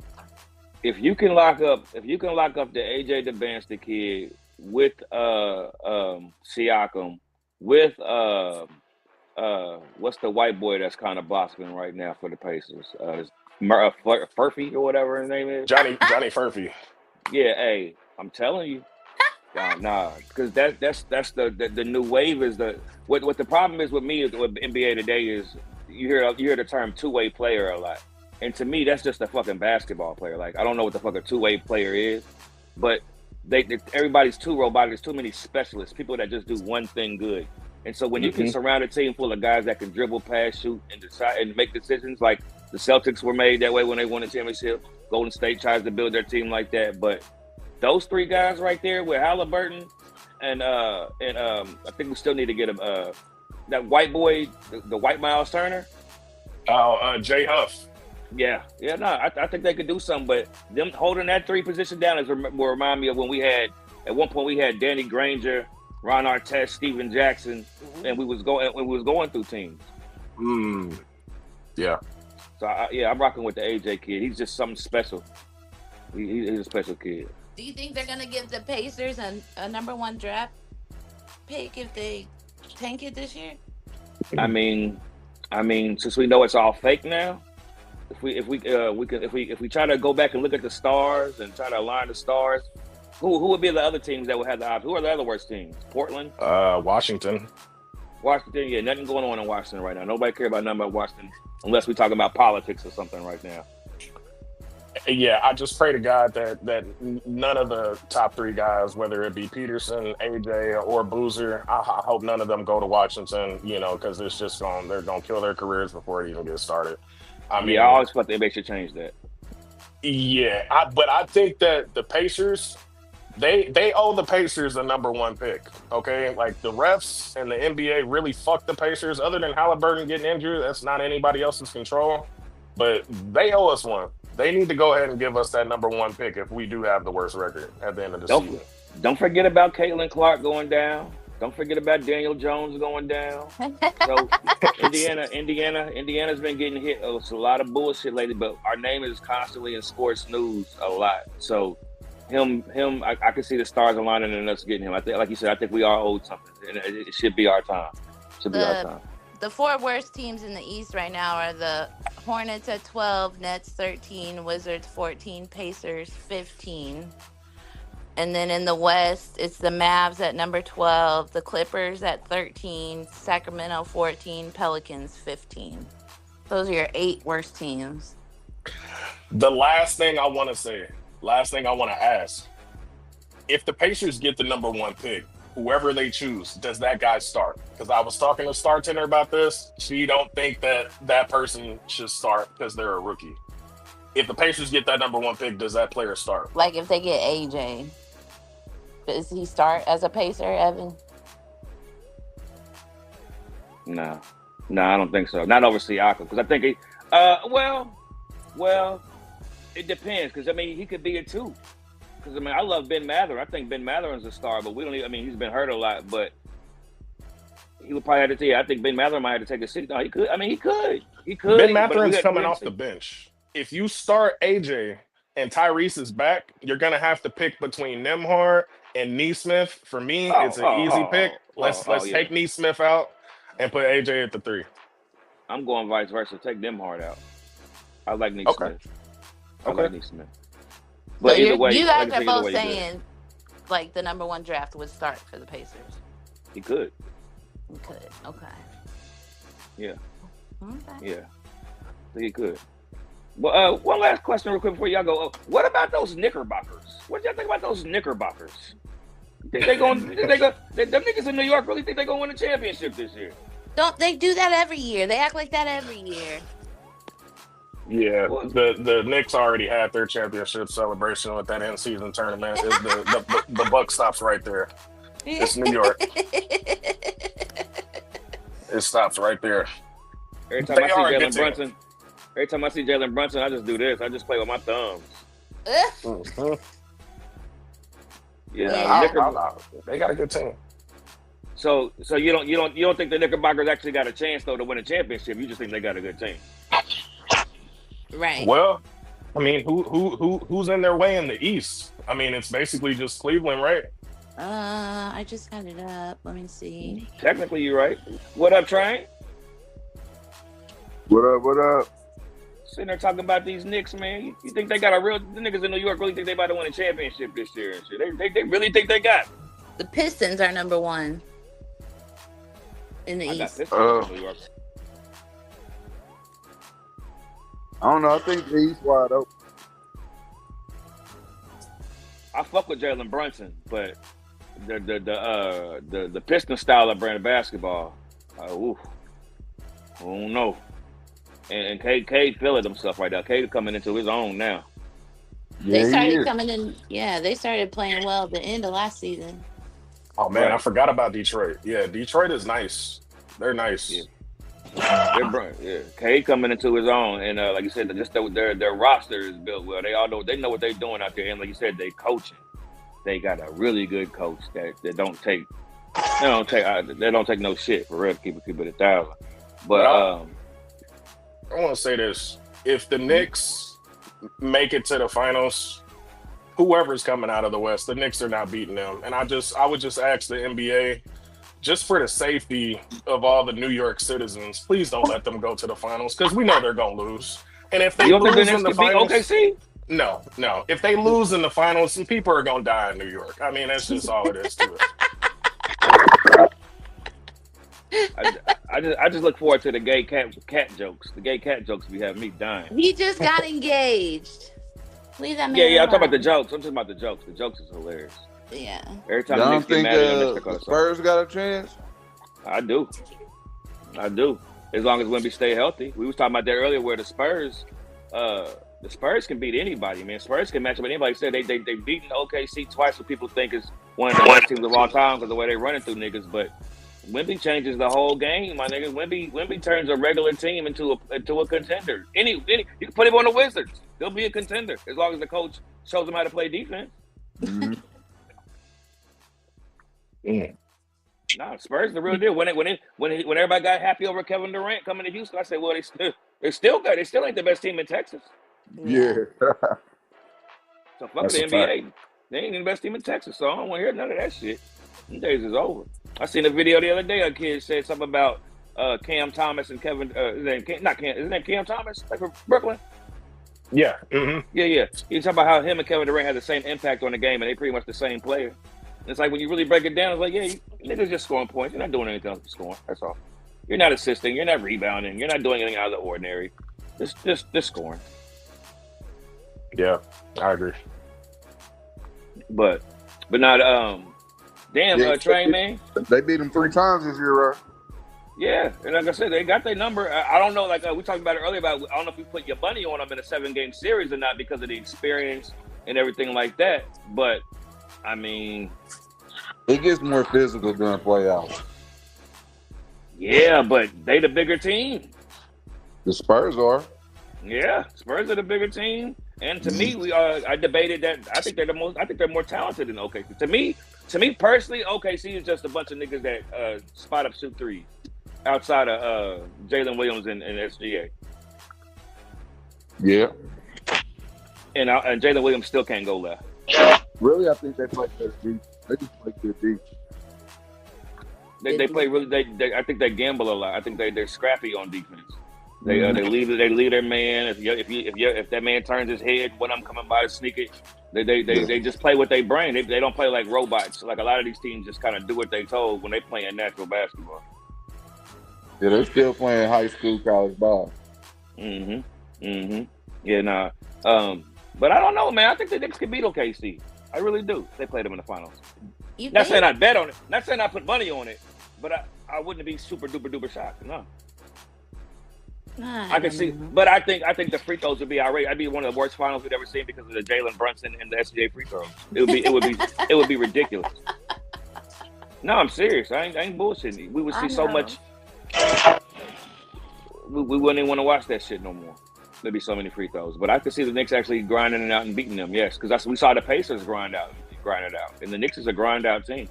If you can lock up the AJ DeBanster kid with Siakam, with what's the white boy that's kind of blossoming right now for the Pacers? Furphy or whatever his name is. Johnny Furphy. Yeah, hey, I'm telling you. Nah, because that's the new wave is what the problem is with me with NBA today is you hear the term two-way player a lot, and to me that's just a fucking basketball player. Like I don't know what the fuck a two-way player is, but everybody's too robotic. There's too many specialists, people that just do one thing good, and so when you can surround a team full of guys that can dribble, pass, shoot, and decide and make decisions, like the Celtics were made that way when they won the championship. Golden State tries to build their team like that, but those three guys right there with Halliburton and I think we still need to get him that white boy, the white Miles Turner. Jay Huff. Yeah, no, I think they could do something, but them holding that three position down will remind me of when we had at one point we had Danny Granger, Ron Artest, Steven Jackson, and we was going through teams. Yeah. So I'm rocking with the AJ kid. He's just something special. He's a special kid. Do you think they're gonna give the Pacers a number one draft pick if they tank it this year? I mean, since we know it's all fake now, if we try to go back and look at the stars and try to align the stars, who would be the other teams that would have the option? Who are the other worst teams? Portland, Washington. Yeah, nothing going on in Washington right now. Nobody cares about nothing about Washington unless we talk about politics or something right now. Yeah, I just pray to God that none of the top three guys, whether it be Peterson, AJ, or Boozer, I hope none of them go to Washington, because it's just they're going to kill their careers before it even gets started. I always thought they should change that. Yeah, but I think that the Pacers, they owe the Pacers a number one pick, okay? Like the refs and the NBA really fucked the Pacers. Other than Halliburton getting injured, that's not anybody else's control, but they owe us one. They need to go ahead and give us that number one pick if we do have the worst record at the end of the season. Don't forget about Caitlin Clark going down. Don't forget about Daniel Jones going down. So Indiana's been getting hit. It's a lot of bullshit lately, but our name is constantly in sports news a lot. So I can see the stars aligning and us getting him. I think, like you said, I think we are owed something, and it should be our time. The four worst teams in the East right now are the Hornets at 12, Nets 13, Wizards 14, Pacers 15. And then in the West, it's the Mavs at number 12, the Clippers at 13, Sacramento 14, Pelicans 15. Those are your 8 worst teams. The last thing I want to ask, if the Pacers get the number one pick, whoever they choose, does that guy start? Because I was talking to Star Tenor about this. She don't think that that person should start because they're a rookie. If the Pacers get that number 1 pick, does that player start? Like if they get AJ, does he start as a Pacer, Evan? No, I don't think so. Not over Siakam because I think he. Well, it depends because I mean he could be it too. Because I mean I love Ben Mather. I think Ben Mather is a star, but we don't. I mean he's been hurt a lot, but he would probably have to take. I think Ben Mather might have to take a seat. No, he could. I mean he could. Ben Mathurin's coming off the bench. If you start AJ and Tyrese is back, you're gonna have to pick between Nembhard and Neesmith. For me, it's an easy pick. Let's take Neesmith out and put AJ at the 3. I'm going vice versa. Take Nembhard out. I like Neesmith. I like Neesmith. But so either way, you guys are both saying like the number 1 draft would start for the Pacers. He could. He could. Okay. Yeah. Okay. Yeah. I think he could. Well, one last question real quick before y'all go. What about those Knickerbockers? What do y'all think about those Knickerbockers? Think they going? Them niggas in New York really think they gonna win a championship this year? Don't they do that every year? They act like that every year. Yeah, the Knicks already had their championship celebration with that in-season tournament. The buck stops right there. It's New York. It stops right there. Every time I see Jalen Brunson, I just do this. I just play with my thumbs. Yeah, they got a good team. So you don't think the Knickerbockers actually got a chance though to win a championship? You just think they got a good team, right? Well, I mean, who's in their way in the East? I mean, it's basically just Cleveland, right? I just had it up. Let me see. Technically, you're right. What up, Train? What up? Sitting there talking about these Knicks, man. You think they got the niggas in New York really think they about to win a championship this year and shit? They really think they got it. The Pistons are number 1 in the East. In New York. I don't know. I think the East wide open. I fuck with Jalen Brunson, but the Piston style of brand of basketball, I don't know. And Cade feeling himself right now. Cade coming into his own now. They started coming in. Yeah, they started playing well at the end of last season. Oh man, I forgot about Detroit. Yeah, Detroit is nice. They're nice. Yeah. Cade coming into his own, and like you said, just their roster is built well. They know what they're doing out there, and like you said, they coaching. They got a really good coach that don't take no shit for real. Keep it 1,000. But I want to say this: if the Knicks make it to the finals, whoever's coming out of the West, the Knicks are not beating them. And I would just ask the NBA, just for the safety of all the New York citizens, please don't let them go to the finals because we know they're gonna lose. And if they lose in the finals, OKC? No. If they lose in the finals, some people are gonna die in New York. I mean, that's just all it is to it. I just look forward to the gay cat jokes. The gay cat jokes be having me dying. He just got engaged. Leave that man I'm alone. talking about the jokes. I'm talking about the jokes. The jokes is hilarious. Yeah. Every time Y'all the don't Knicks get think mad at them, the Spurs got a chance? I do. As long as Wemby stay healthy. We was talking about that earlier where the Spurs can beat anybody, man. Spurs can match up with anybody. Said they beaten OKC twice, what people think is one of the best teams of all time because the way they running through niggas. But Wemby changes the whole game, my niggas. Wemby turns a regular team into a contender. Any you can put him on the Wizards, they'll be a contender as long as the coach shows them how to play defense. Mm-hmm. Nah, Spurs the real deal. When everybody got happy over Kevin Durant coming to Houston, I said, well, they're still good. They still ain't the best team in Texas. Yeah. So fuck the NBA. They ain't the best team in Texas, so I don't want to hear none of that shit. Them days is over. I seen a video the other day. A kid said something about Cam Thomas and Kevin. Isn't that Cam Thomas, like from Brooklyn? Yeah. Mm-hmm. Yeah. He was talking about how him and Kevin Durant had the same impact on the game, and they pretty much the same player. And it's like when you really break it down, it's like, yeah, you niggas just scoring points. You're not doing anything else but scoring. That's all. You're not assisting. You're not rebounding. You're not doing anything out of the ordinary. Just scoring. Yeah, I agree. But not Damn, Yeah, Train Man. they beat them 3 times this year, right? Yeah, and like I said, they got their number. I don't know, like we talked about it earlier about, I don't know if you put your money on them in a 7-game series or not because of the experience and everything like that. But I mean, It gets more physical during playoffs. yeah, but they the bigger team. The Spurs are. Yeah, Spurs are the bigger team. And to me, I debated that. I think they're more talented than OKC. To me personally, OKC is just a bunch of niggas that spot up shoot threes outside of Jalen Williams and SGA. Yeah. And Jalen Williams still can't go left. Really, I think they play good deep. They just play good deep. They play really. I think they gamble a lot. I think they're scrappy on defense. They leave their man. If that man turns his head when I'm coming by to sneak it, they just play with their brain. They don't play like robots. Like a lot of these teams just kind of do what they told when they playing natural basketball. Yeah, they're still playing high school, college ball. Yeah, nah. But I don't know, man. I think the Knicks could beat OKC. I really do. They played them in the finals. Not saying I bet on it. Not saying I put money on it. But I wouldn't be super duper shocked. No. I can see, but I think the free throws would be outrageous. I'd be one of the worst finals we've ever seen because of the Jalen Brunson and the SGA free throws. It would be ridiculous. No, I'm serious. I ain't bullshitting. We would see so much. We wouldn't even want to watch that shit no more. There'd be so many free throws. But I could see the Knicks actually grinding it out and beating them. Yes, because we saw the Pacers grind it out, and the Knicks is a grind out team.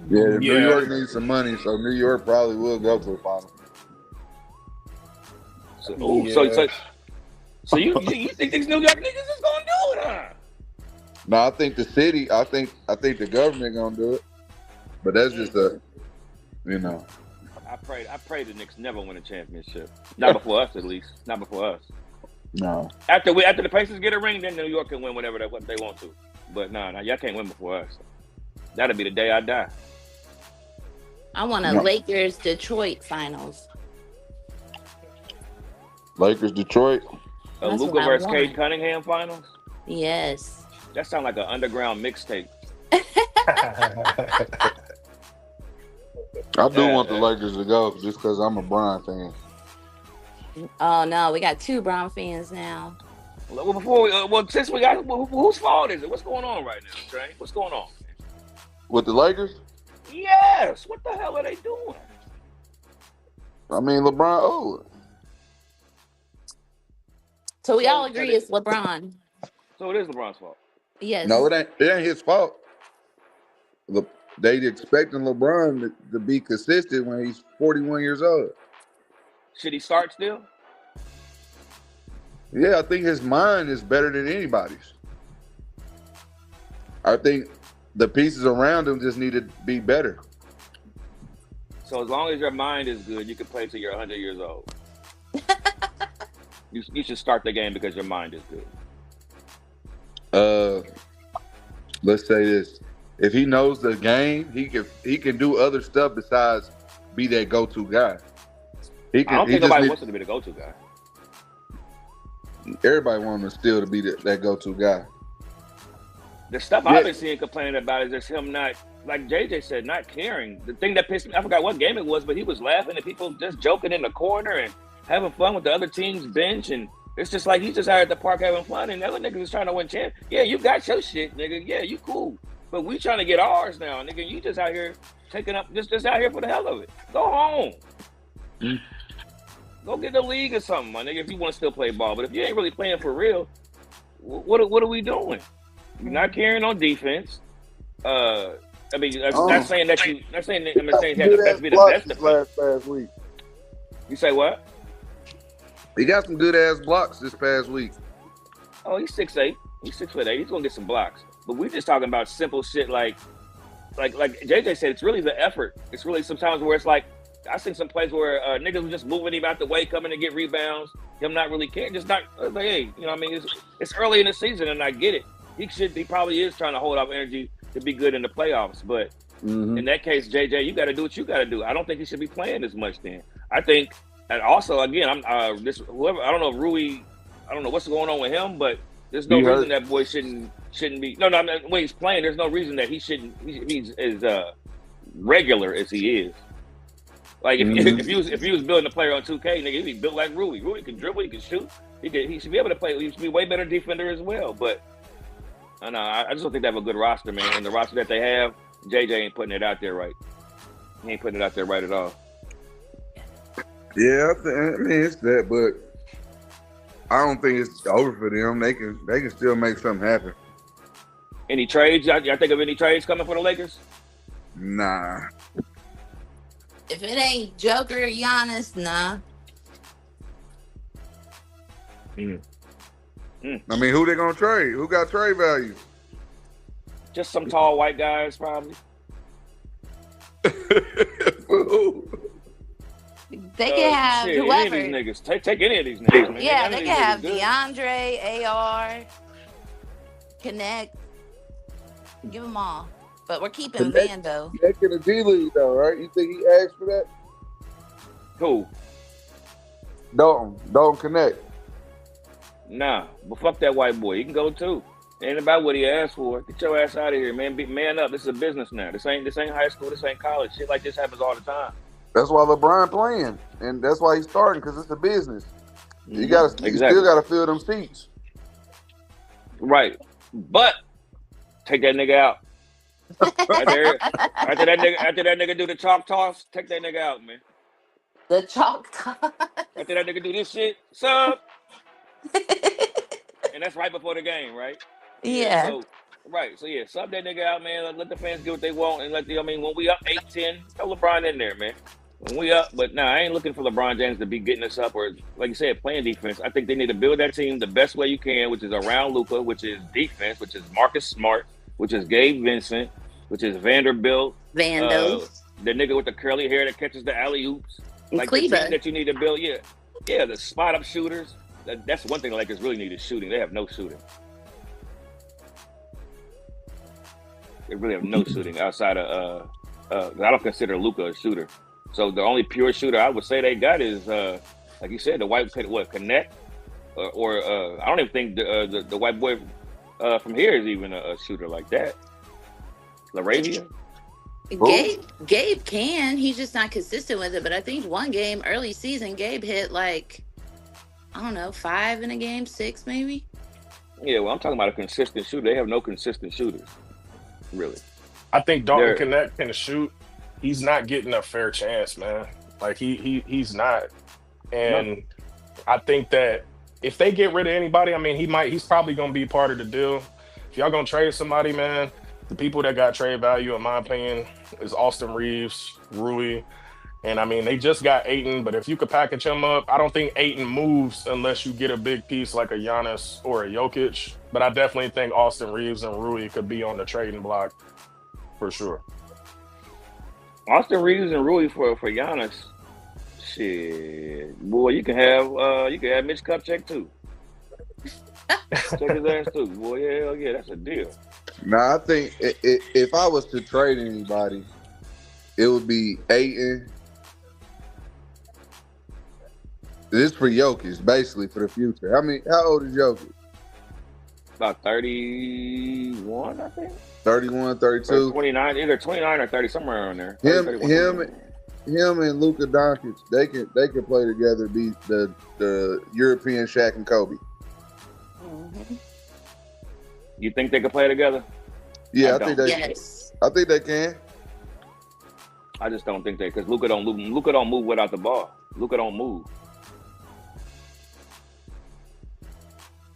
Yeah, New York needs some money, so New York probably will go to the finals. So you think these New York niggas is gonna do it, huh? No, I think the city. I think the government gonna do it, but that's just I pray the Knicks never win a championship. Not before us, at least. Not before us. No. After the Pacers get a ring, then New York can win whatever they want to. But no, y'all can't win before us. That'll be the day I die. I want a Lakers Detroit finals. Lakers Detroit. Luka versus Cade Cunningham finals. Yes. That sounds like an underground mixtape. I do want the Lakers to go just because I'm a Bron fan. Oh no, we got 2 Brown fans now. Well, since we got, whose fault is it? What's going on right now, Trey? What's going on? With the Lakers? Yes. What the hell are they doing? I mean, LeBron owed. So we all agree it's LeBron. So it is LeBron's fault. Yes. No, it ain't his fault. They expecting LeBron to be consistent when he's 41 years old. Should he start still? Yeah, I think his mind is better than anybody's. I think the pieces around him just need to be better. So as long as your mind is good, you can play till you're 100 years old. You should start the game because your mind is good. Let's say this: if he knows the game, he can do other stuff besides be that go-to guy. I don't think nobody wants him to be the go-to guy. Everybody wants him still to be that go-to guy. The stuff I've been seeing complaining about is just him not, like JJ said, not caring. The thing that pissed me, I forgot what game it was, but he was laughing at people just joking in the corner and having fun with the other team's bench, and it's just like he's just out at the park having fun, and the other niggas is trying to win champ. Yeah, you got your shit, nigga. Yeah, you cool, but we trying to get ours now, nigga. You just out here taking up, just out here for the hell of it. Go home. Go get the league or something, my nigga. If you want to still play ball, but if you ain't really playing for real, what are we doing? You're not carrying on defense. I mean, not saying that you, not saying that, I'm saying you have to be the best defense. Last week. You say what? He got some good ass blocks this past week. Oh, he's 6'8". He's 6'8". He's gonna get some blocks. But we're just talking about simple shit like JJ said. It's really the effort. It's really sometimes where it's like I seen some plays where niggas were just moving him out the way, coming to get rebounds. Him not really caring, just not like, hey, you know what I mean? It's early in the season, and I get it. He probably is trying to hold off energy to be good in the playoffs. But in that case, JJ, you got to do what you got to do. I don't think he should be playing as much then. I think, and also again, whoever I don't know if Rui, I don't know what's going on with him, but there's no reason that boy shouldn't shouldn't be. No, I mean, when he's playing, there's no reason that he shouldn't. He's as regular as he is. Like if you was building a player on 2K, nigga, he'd be built like Rui. Rui can dribble, he can shoot. He should be able to play. He should be a way better defender as well. But I know I just don't think they have a good roster, man. And the roster that they have, JJ ain't putting it out there right. He ain't putting it out there right at all. Yeah, I mean it's that, but I don't think it's over for them. They can still make something happen. Any trades? Y'all think of any trades coming for the Lakers? Nah. If it ain't Joker or Giannis, nah. I mean, who they gonna trade? Who got trade value? Just some tall white guys, probably. They can have whoever. Any of these niggas. Take any of these niggas, man. Yeah, they can have DeAndre, AR, Connect. Give them all. But we're keeping Vando. Connect in the G League, though, right? You think he asked for that? Who? Dalton Connect. Nah, but fuck that white boy. He can go too. Ain't about what he asked for. Get your ass out of here, man. Man up. This is a business now. This ain't high school. This ain't college. Shit like this happens all the time. That's why LeBron playing, and that's why he's starting, because it's a business. You still gotta fill them seats. Right, but take that nigga out. after that nigga do the chalk toss, take that nigga out, man. The chalk toss. After that nigga do this shit, sub. And that's right before the game, right? Yeah. So yeah, sub that nigga out, man. Let the fans get what they want, and when we up 8-10, throw LeBron in there, man. When we up, but I ain't looking for LeBron James to be getting us up or, like you said, playing defense. I think they need to build that team the best way you can, which is around Luka, which is defense, which is Marcus Smart, which is Gabe Vincent, which is Vanderbilt. Vando. The nigga with the curly hair that catches the alley-oops. Like the team that you need to build, yeah, the spot-up shooters. That's one thing the Lakers really need is shooting. They have no shooting. They really have no shooting outside of I don't consider Luka a shooter. So the only pure shooter I would say they got is like you said, the white Connect or I don't even think the white boy from here is even a shooter like that. LaRavia. Gabe can. He's just not consistent with it. But I think one game early season, Gabe hit like, I don't know, 5 in a game, 6 maybe. Yeah, well, I'm talking about a consistent shooter. They have no consistent shooters, really. I think Dalton Connect can shoot. He's not getting a fair chance, man. Like he's not. And I think that if they get rid of anybody, I mean, he's probably gonna be part of the deal. If y'all gonna trade somebody, man, the people that got trade value, in my opinion, is Austin Reeves, Rui. And I mean, they just got Ayton, but if you could package him up, I don't think Ayton moves unless you get a big piece like a Giannis or a JOKIC. But I definitely think Austin Reeves and Rui could be on the trading block for sure. Austin Reeves and Rui for Giannis. Shit, boy, you can have Mitch Kupchak too. Check his ass too, boy. Hell yeah, that's a deal. Nah, I think if I was to trade anybody, it would be Ayton. This is for Jokic, basically for the future. How old is Jokic? About 31, I think. 31, 32. 29, either 29 or 30, somewhere around there. Him and Luka Doncic, they can play together, be the European Shaq and Kobe. Mm-hmm. You think they could play together? Yeah, I think they can. I just don't think they, because Luka don't move without the ball. Luka don't move.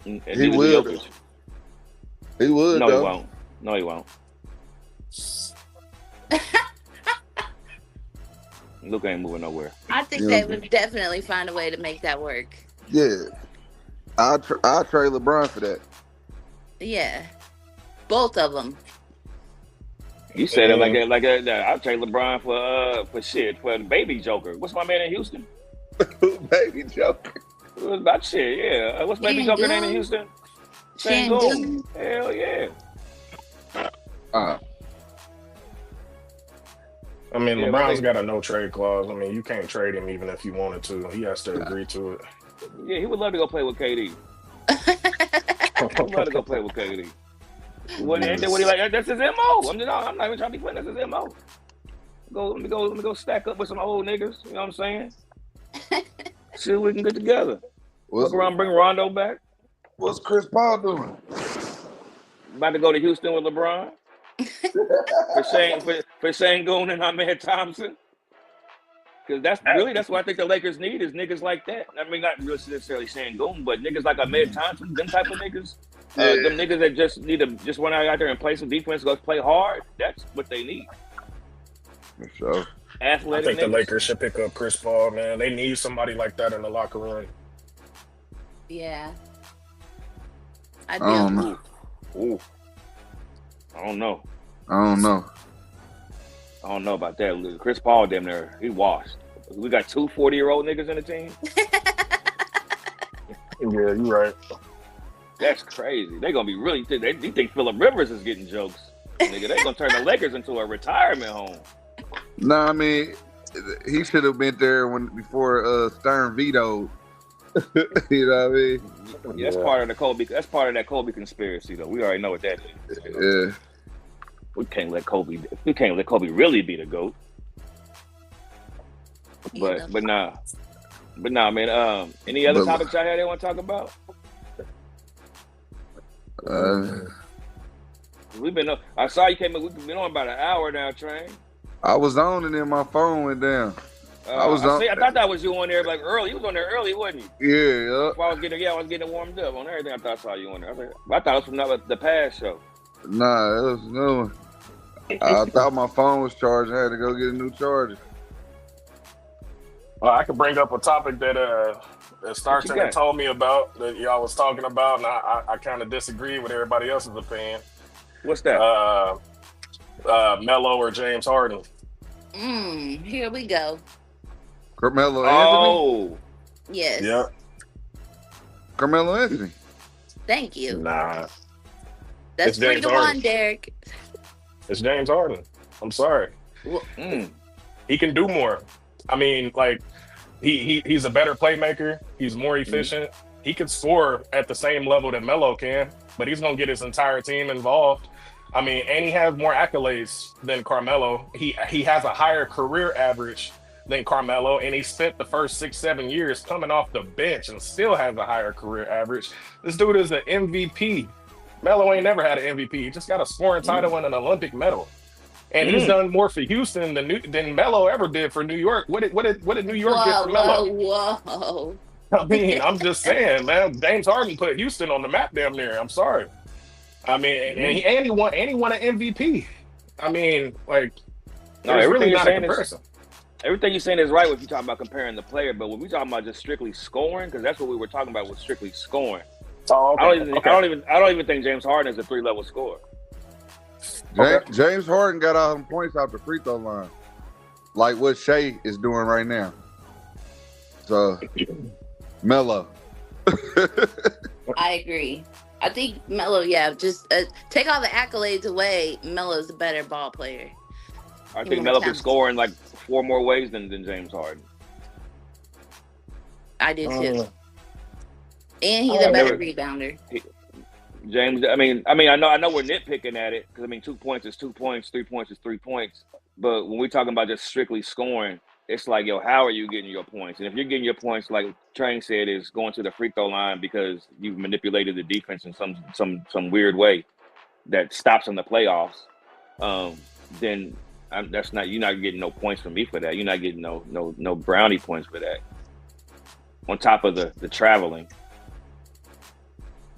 And he will. He would. No, though. he won't. No, he won't. Luka ain't moving nowhere. I think they would definitely find a way to make that work. Yeah. I'll trade LeBron for that. Yeah. Both of them. You said it like that. I'll trade LeBron for baby Joker. What's my man in Houston? Baby Joker. It was about shit, yeah. What's baby Joker name in Houston? Shangoon. Hell yeah. I mean, LeBron's got a no trade clause. I mean, you can't trade him even if you wanted to. He has to agree to it. Yeah, he would love to go play with KD. He would love to go play with KD. What he like? That's his MO. I'm not even trying to be funny. That's his MO. Let me go stack up with some old niggas. You know what I'm saying? See what we can get together. Look around, bring Rondo back. What's Chris Paul doing? About to go to Houston with LeBron. for Sengun and Ahmed Thompson. Because that's what I think the Lakers need is niggas like that. I mean, not necessarily Sengun, but niggas like Ahmed Thompson, them type of niggas. Them niggas that just need to just run out there and play some defense, go play hard. That's what they need. For sure. Athletic. I think the Lakers should pick up Chris Paul, man. They need somebody like that in the locker room. Yeah. I don't know. Ooh. I don't know. I don't know about that. Chris Paul, damn near, he washed. We got 2 40-year-old niggas in the team. Yeah, you're right. That's crazy. They gonna be really. They think Phillip Rivers is getting jokes. Nigga, they gonna turn the Lakers into a retirement home. No, I mean, he should have been there before Stern vetoed. You know what I mean? Yeah, that's part of the Kobe. That's part of that Kobe conspiracy, though. We already know what that is. Yeah. We can't let Kobe really be the GOAT. But nah, man. Any other topics y'all had they want to talk about? I saw you came in. We've been on about an hour now, Train. I was on and then my phone went down. I thought that was you on there like early. You was on there early, wasn't you? Yeah. I was getting warmed up on everything. I thought I saw you on there. I thought it was from the past show. Nah, it was no. I thought my phone was charged. I had to go get a new charger. Well, I could bring up a topic that Starton had told me about that y'all was talking about, and I kind of disagree with everybody else's opinion. What's that? Melo or James Harden? Here we go. Carmelo Anthony? Oh. Yes. Yep. Carmelo Anthony. Thank you. Nah. That's 3-1, Derek. It's James Harden. I'm sorry. He can do more. I mean, like, he's a better playmaker. He's more efficient. He could score at the same level that Melo can, but he's going to get his entire team involved. I mean, and he has more accolades than Carmelo. He has a higher career average than Carmelo, and he spent the first 6-7 years coming off the bench and still has a higher career average. This dude is an MVP. Melo ain't never had an MVP. He just got a scoring title and an Olympic medal. And he's done more for Houston than Melo ever did for New York. What did New York get for Melo? Whoa. I mean, I'm just saying, man. James Harden put Houston on the map damn near. I'm sorry. I mean, and he won an MVP. I mean, like, it's really not a comparison. Everything you're saying is right when you talk about comparing the player, but when we talking about just strictly scoring, because that's what we were talking about with strictly scoring. Oh, okay. I don't even think James Harden is a 3-level scorer. James Harden got all them points out the free throw line, like what Shea is doing right now. So, Melo. I agree. I think Melo, just take all the accolades away. Melo's a better ball player. I think Melo can score in like 4 more ways than James Harden. I do too. And he's a better rebounder. James, I mean, I know we're nitpicking at it because 2 points is 2 points, 3 points is 3 points. But when we're talking about just strictly scoring, it's like, how are you getting your points? And if you're getting your points, like Train said, is going to the free throw line because you've manipulated the defense in some weird way that stops in the playoffs, then you're not getting no points from me for that. You're not getting no brownie points for that. On top of the traveling.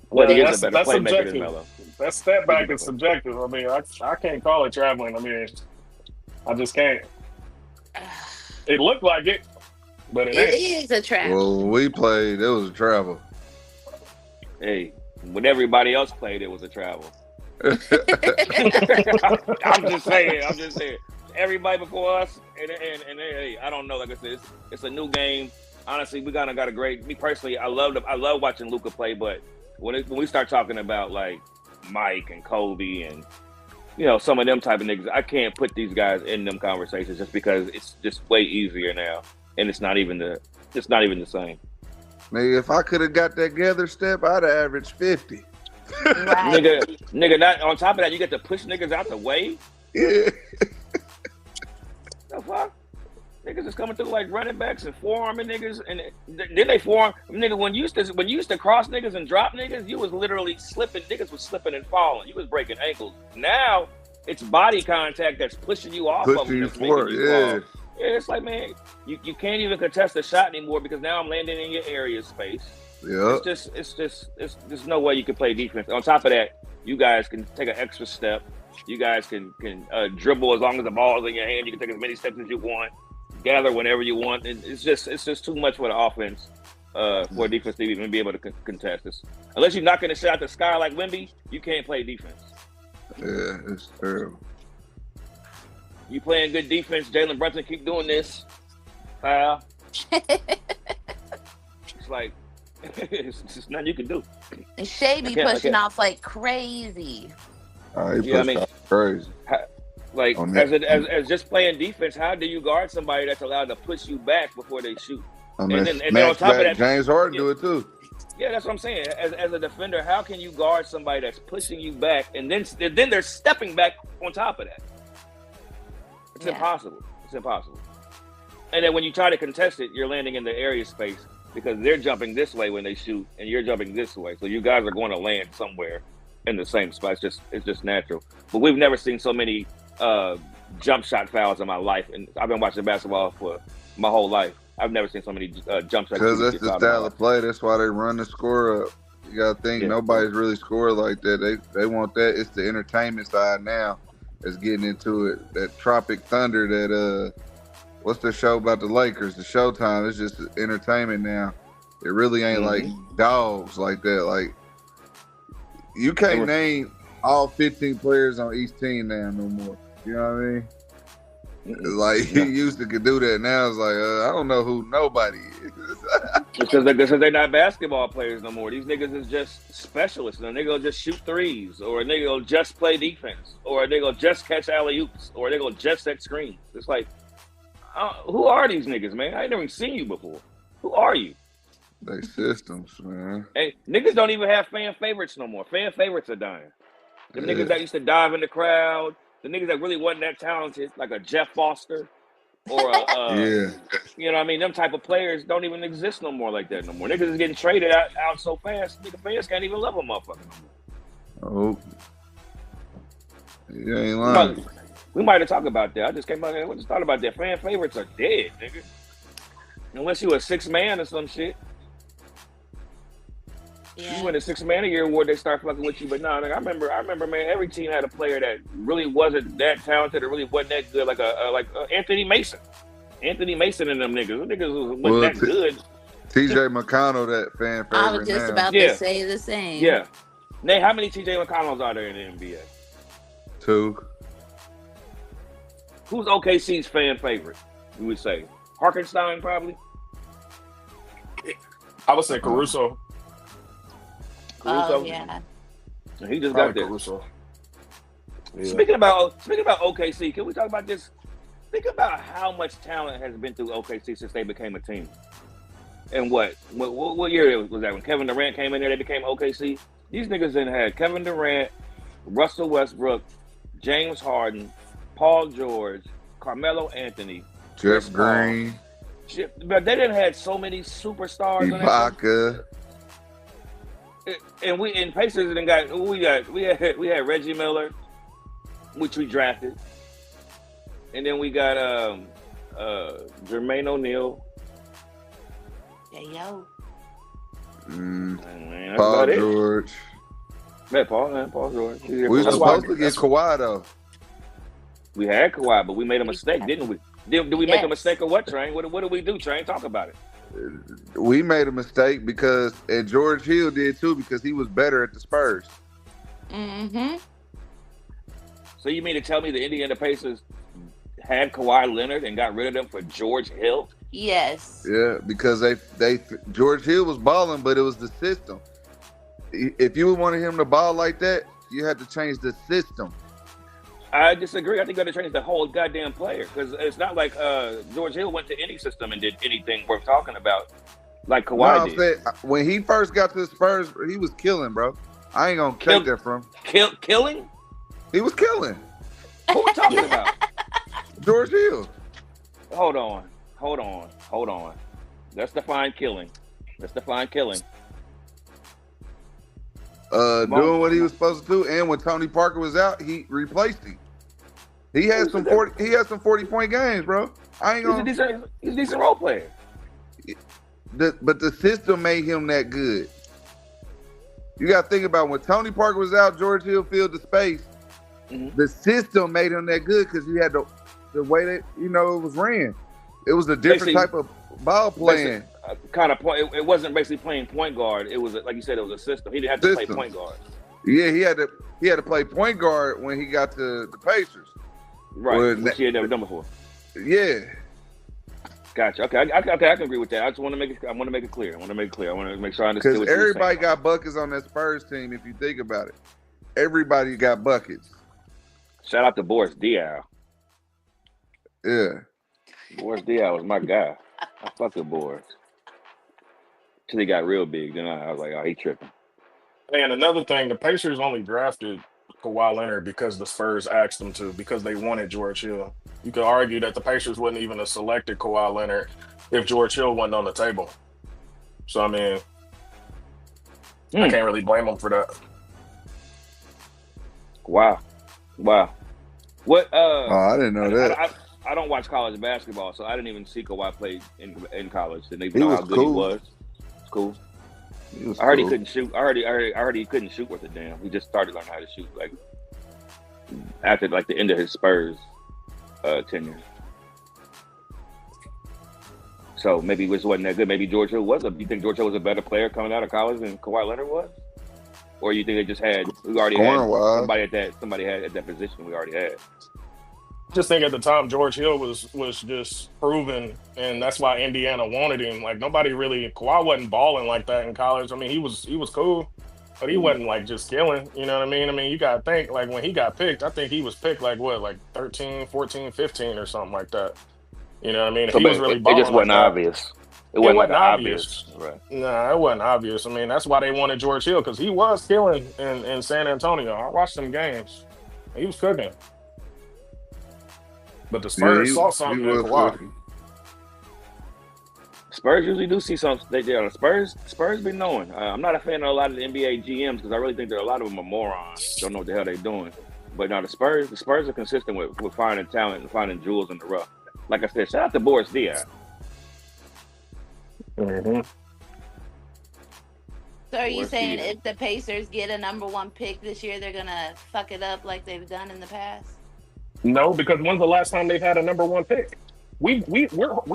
Well, he is a better playmaker than Melo. That step back is subjective. I mean, I can't call it traveling. I mean, I just can't. It looked like it, but it ain't. It is a travel. Well, when we played, it was a travel. Hey, when everybody else played, it was a travel. I'm just saying. Everybody before us, and hey, I don't know. Like I said, it's a new game. Honestly, we got a great. Me personally, I love watching Luka play, but when we start talking about like Mike and Kobe and some of them type of niggas, I can't put these guys in them conversations just because it's just way easier now, and it's not even the same. Nigga, if I could have got that gather step, I'd have averaged 50. Right. nigga. Not on top of that, you get to push niggas out the way. Yeah. The fuck? Niggas is coming through like running backs and forearming niggas, and then they forearm nigga. When you used to cross niggas and drop niggas, you was literally slipping. Niggas was slipping and falling. You was breaking ankles. Now it's body contact that's pushing you off. Pushing you forward. Yeah. Yeah, it's like, man, you can't even contest a shot anymore because now I'm landing in your area space. Yeah. It's just there's no way you can play defense. On top of that, you guys can take an extra step. You guys can dribble as long as the ball's in your hand. You can take as many steps as you want, gather whenever you want. And it's just too much for the offense for defense to even be able to contest this. Unless you're knocking a shot at the sky like Wemby, you can't play defense. Yeah, it's terrible. You playing good defense, Jalen Brunson, keep doing this. Foul. It's like it's just nothing you can do. And Shea be pushing off like crazy. Crazy. Like as just playing defense, how do you guard somebody that's allowed to push you back before they shoot? And then on top of that, James Harden do it too. Yeah, that's what I'm saying. As a defender, how can you guard somebody that's pushing you back and then they're stepping back on top of that? It's impossible. It's impossible. And then when you try to contest it, you're landing in the area space because they're jumping this way when they shoot, and you're jumping this way. So you guys are going to land somewhere in the same spot. It's just natural. But we've never seen so many jump shot fouls in my life, and I've been watching basketball for my whole life. I've never seen so many jump shots. Because that's the style of play. That's why they run the score up. You got to think nobody's really scored like that. They want that. It's the entertainment side now. That's getting into it. That Tropic Thunder, that what's the show about the Lakers? The Showtime. It's just entertainment now. It really ain't like dogs like that. Like you can't name all 15 players on each team now no more. You know what I mean? Like you used to could do that. Now it's like I don't know who nobody is. because they're not basketball players no more. These niggas is just specialists. And a nigga will just shoot threes, or a nigga will just play defense, or a nigga will just catch alley-oops, or a nigga will just set screens. It's like, who are these niggas, man? I ain't never seen you before. Who are you? They systems, man. Hey, niggas don't even have fan favorites no more. Fan favorites are dying. The niggas that used to dive in the crowd, the niggas that really wasn't that talented, like a Jeff Foster, or you know what I mean? Them type of players don't even exist no more like that no more. Niggas is getting traded out so fast, nigga fans can't even love a motherfucker no more. Oh. You ain't lying. We might have talked about that. I just came out here. We just thought about that. Fan favorites are dead, nigga. Unless you a 6 man or some shit. Yeah. You win a 6 man a year award, they start fucking with you. But no, I remember, man. Every team had a player that really wasn't that talented or really wasn't that good, like Anthony Mason. Anthony Mason and them niggas. Them niggas wasn't that good. TJ McConnell, that fan favorite. I was just about to say the same. Yeah. Nate, how many TJ McConnells are there in the NBA? 2. Who's OKC's fan favorite? You would say Harkenstein, probably. I would say Caruso. Oh yeah. He just Probably got Caruso. Yeah. Speaking about OKC, can we talk about this? Think about how much talent has been through OKC since they became a team. And what year was that when Kevin Durant came in there? They became OKC. These niggas then had Kevin Durant, Russell Westbrook, James Harden, Paul George, Carmelo Anthony, Jeff Green. But they didn't had so many superstars. Ibaka. And we Pacers didn't we had Reggie Miller, which we drafted, and then we got Jermaine O'Neal. Yeah, yo. Paul George. Paul George. We were supposed to get Kawhi though. We had Kawhi, but we made a mistake, didn't we? Did we make a mistake or what, Train? What did we do, Train? Talk about it. We made a mistake and George Hill did too, because he was better at the Spurs. Mm-hmm. So you mean to tell me the Indiana Pacers had Kawhi Leonard and got rid of them for George Hill? Yes. Yeah, because they George Hill was balling, but it was the system. If you wanted him to ball like that, you had to change the system. I disagree. I think you got to change the whole goddamn player, because it's not like George Hill went to any system and did anything worth talking about like Kawhi did. When he first got to the Spurs, he was killing, bro. I ain't gonna take that from him. Killing? He was killing. Who we talking about? George Hill. Hold on. Let's define killing. Doing what he was supposed to do, and when Tony Parker was out, he replaced him. He had some 40-point games, bro. I ain't gonna. He's a decent role player. But the system made him that good. You got to think about when Tony Parker was out, George Hill filled the space. Mm-hmm. The system made him that good because you had the way that it was ran. It was a different type of ball playing. Kind of point. It wasn't basically playing point guard. It was like you said. It was a system. He didn't have to play point guard. Yeah, he had to play point guard when he got to the Pacers. Right, which he had never done before. Yeah. Gotcha. Okay, I can agree with that. I just want to make it. I want to make it clear. I want to make sure I understand. Because everybody got buckets on that Spurs team. If you think about it, everybody got buckets. Shout out to Boris Diaw. Yeah. Boris Diaw was my guy. I fucked with Boris. Till he got real big, then I was like, oh, he tripping. And another thing, the Pacers only drafted Kawhi Leonard because the Spurs asked them to, because they wanted George Hill. You could argue that the Pacers wouldn't even have selected Kawhi Leonard if George Hill wasn't on the table. So, I mean, I can't really blame them for that. Wow. What? I didn't know that. I don't watch college basketball, so I didn't even see Kawhi play in college. Didn't even know how good he was. It's cool. I heard he couldn't shoot. I heard he couldn't shoot worth a damn. He just started learning how to shoot like after like the end of his Spurs tenure. So maybe it wasn't that good. Maybe George Hill was. You think George Hill was a better player coming out of college than Kawhi Leonard was? Or you think they just had somebody had at that position we already had? Just think at the time George Hill was just proven, and that's why Indiana wanted him. Like Kawhi wasn't balling like that in college. I mean, he was cool, but he wasn't like just killing. You know what I mean? I mean, you gotta think like when he got picked, I think he was picked like 13, 14, 15 or something like that. You know what I mean? So he was really balling. It just wasn't obvious. It wasn't obvious. Right. Nah, it wasn't obvious. I mean, that's why they wanted George Hill, because he was killing in San Antonio. I watched them games. He was cooking. But the Spurs saw something in Kawhi. Spurs usually do see something. Spurs be knowing. I'm not a fan of a lot of the NBA GMs because I really think a lot of them are morons. Don't know what the hell they're doing. But now the Spurs are consistent with finding talent and finding jewels in the rough. Like I said, shout out to Boris Diaw. Mm-hmm. So are you saying if the Pacers get a number 1 pick this year, they're gonna fuck it up like they've done in the past? No, because when's the last time they've had a number 1 pick? We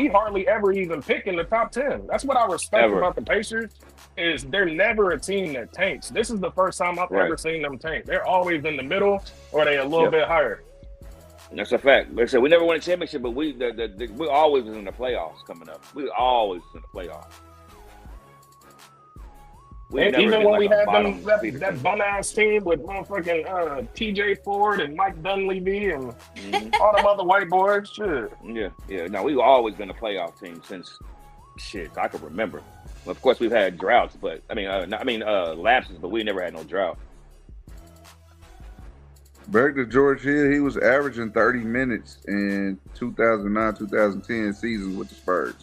hardly ever even pick in the top 10. That's what I respect about the Pacers, is they're never a team that tanks. This is the first time I've ever seen them tank. They're always in the middle or they a little bit higher. That's a fact. Like I said, we never won a championship, but we always was in the playoffs coming up. We always was in the playoffs. And even when we had that bum ass team with motherfucking TJ Ford and Mike Dunleavy and all them other white boys, shit. Yeah. No, we've always been a playoff team since I can remember. Well, of course, we've had droughts, but lapses, but we never had no drought. Back to George Hill, he was averaging 30 minutes in 2009-2010 season with the Spurs.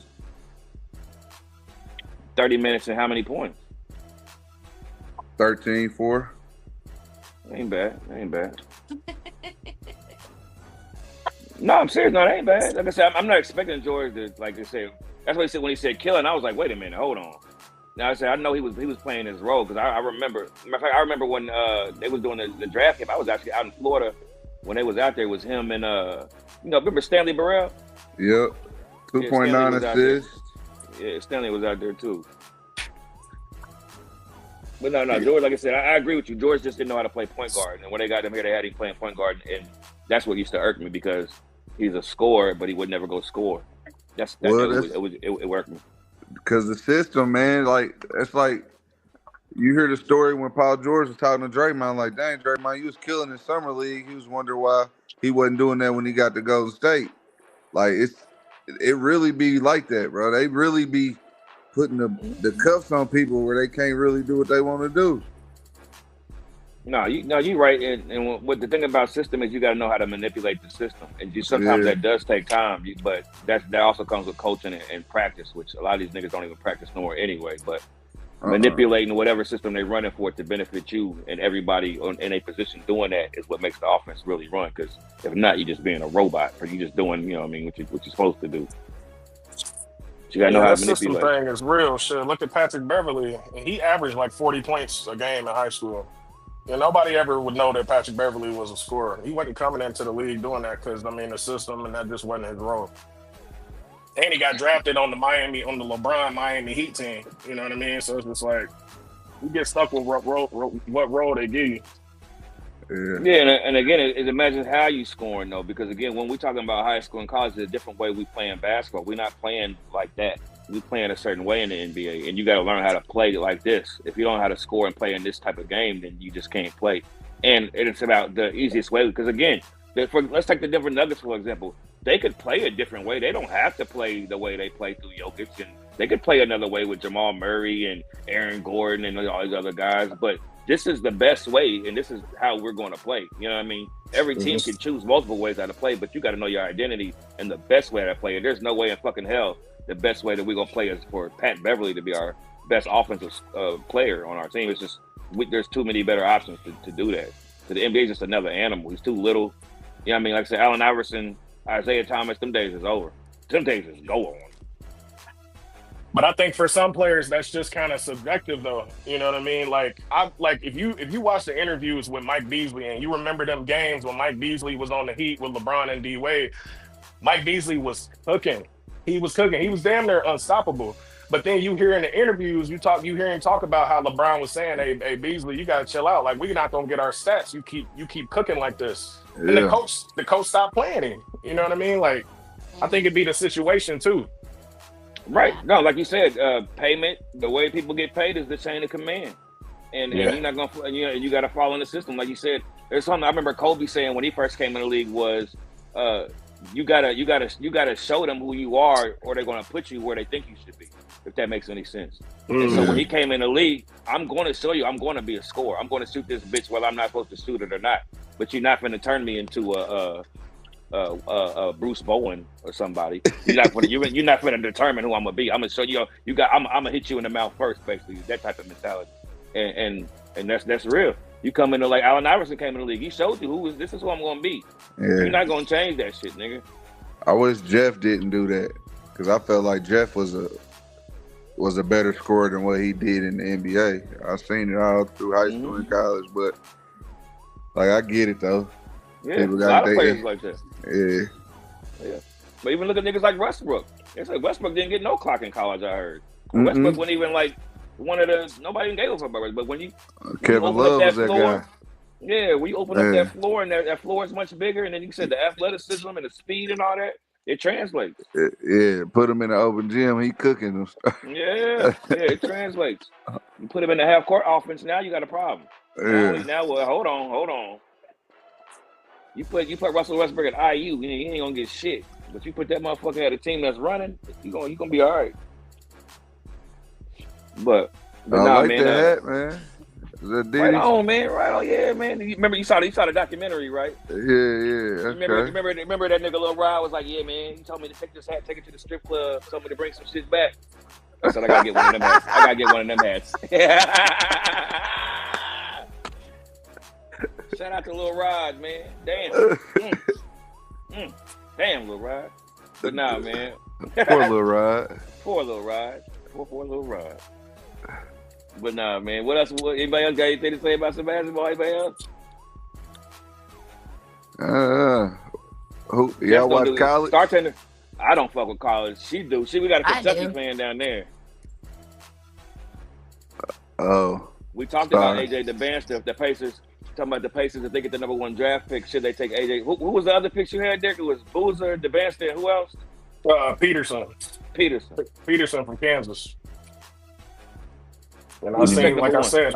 30 minutes and how many points? 13-4. Ain't bad. No, I'm serious. No, that ain't bad. Like I said, I'm not expecting George to, like I said, that's what he said when he said killing. I was like, wait a minute, hold on. Now I said I know he was playing his role because I remember. Matter of fact, I remember when they was doing the draft game. I was actually out in Florida when they was out there. It was him and remember Stanley Burrell? Yep, 2.9 assists. Yeah, Stanley was out there too. But no, George. Like I said, I agree with you. George just didn't know how to play point guard, and when they got him here, they had him playing point guard, and that's what used to irk me because he's a scorer, but he would never go score. It worked me. Because the system, man, it's like you hear the story when Paul George was talking to Draymond, like, dang, Draymond, you was killing in summer league. He was wondering why he wasn't doing that when he got to Golden State. Like it really be like that, bro. They really be putting the cuffs on people where they can't really do what they want to do. You're right. And what the thing about system is you got to know how to manipulate the system, and sometimes that does take time. But that also comes with coaching and practice, which a lot of these niggas don't even practice no more anyway. But manipulating whatever system they're running for to benefit you and everybody in a position doing that is what makes the offense really run. Because if not, you're just being a robot, or you just doing, what you're supposed to do. You gotta know how to system manipulate. thing is real shit. Look at Patrick Beverly, and he averaged like 40 points a game in high school. And nobody ever would know that Patrick Beverly was a scorer. He wasn't coming into the league doing that because the system, and that just wasn't his role. And he got drafted on the LeBron Miami Heat team. You know what I mean? So it's just like you get stuck with what role they give you. Yeah, and again, it imagines how you scoring though, because again, when we're talking about high school and college, it's a different way we play in basketball. We're not playing like that. We playing a certain way in the NBA, and you got to learn how to play it like this. If you don't know how to score and play in this type of game, then you just can't play. And it's about the easiest way, because again, let's take the Denver Nuggets for example. They could play a different way. They don't have to play the way they play through JOKIC, and they could play another way with Jamal Murray and Aaron Gordon and all these other guys, but this is the best way, and this is how we're going to play. You know what I mean? Every team can choose multiple ways how to play, but you got to know your identity and the best way to play. And there's no way in fucking hell the best way that we're going to play is for Pat Beverly to be our best offensive player on our team. It's just there's too many better options to do that. So the NBA is just another animal. He's too little. You know what I mean? Like I said, Allen Iverson, Isaiah Thomas, them days is over. Them days is go on. But I think for some players that's just kind of subjective, though. You know what I mean? Like if you watch the interviews with Mike Beasley and you remember them games when Mike Beasley was on the Heat with LeBron and D Wade, Mike Beasley was cooking. He was cooking. He was damn near unstoppable. But then you hear in the interviews, you hear him talk about how LeBron was saying, "Hey Beasley, you gotta chill out. Like we're not gonna get our stats. You keep cooking like this." Yeah. And the coach stopped playing him. You know what I mean? Like I think it'd be the situation too. Right. No, like you said, payment, the way people get paid is the chain of command. And you're not going to, you got to follow in the system. Like you said, there's something I remember Kobe saying when he first came in the league was, you gotta show them who you are, or they're going to put you where they think you should be, if that makes any sense. Mm-hmm. And so when he came in the league, I'm going to show you, I'm going to be a scorer. I'm going to shoot this bitch whether I'm not supposed to shoot it or not. But you're not going to turn me into Bruce Bowen or somebody. You're not going to determine who I'm gonna be. I'm gonna show you. I'm gonna hit you in the mouth first, basically. That type of mentality, and that's real. You come into like Allen Iverson came in the league. He showed you this is who I'm gonna be. Yeah. You're not gonna change that shit, nigga. I wish Jeff didn't do that because I felt like Jeff was a better scorer than what he did in the NBA. I've seen it all through high school and college, but like I get it though. Yeah, a lot of players like that. Yeah. But even look at niggas like Westbrook. They say Westbrook didn't get no clock in college, I heard. Westbrook wasn't even like one of the, nobody even gave him for burgers. But when you Kevin Love was that floor, guy. Yeah, when you open up that floor and that floor is much bigger, and then you said the athleticism and the speed and all that, it translates. Yeah, put him in the open gym, he cooking them. Yeah, it translates. You put him in the half court offense, now you got a problem. Yeah. Now hold on. You put Russell Westbrook at IU, he ain't gonna get shit. But you put that motherfucker at a team that's running, you gonna be all right. But I nah, like man, that, man. Right on, man. Right on, yeah, man. You saw the documentary, right? Yeah. Remember that nigga Lil Rod was like, yeah, man. He told me to take this hat, take it to the strip club, told me to bring some shit back. I said I gotta get one of them hats. Shout out to Lil Rod, man. Damn. Damn, Lil Rod. But nah, man. Poor Lil Rod. Poor Lil Rod. But nah, man. What else? Anybody else got anything to say about some basketball? Anybody else? Y'all watch college? Bartender. I don't fuck with college. She do. We got a Kentucky fan down there. Oh. We talked about AJ the band stuff. The Pacers. Talking about the Pacers, if they get the number 1 draft pick, should they take AJ? Who was the other picks you had there? It was Boozer, DeBanston, who else? Peterson from Kansas. And I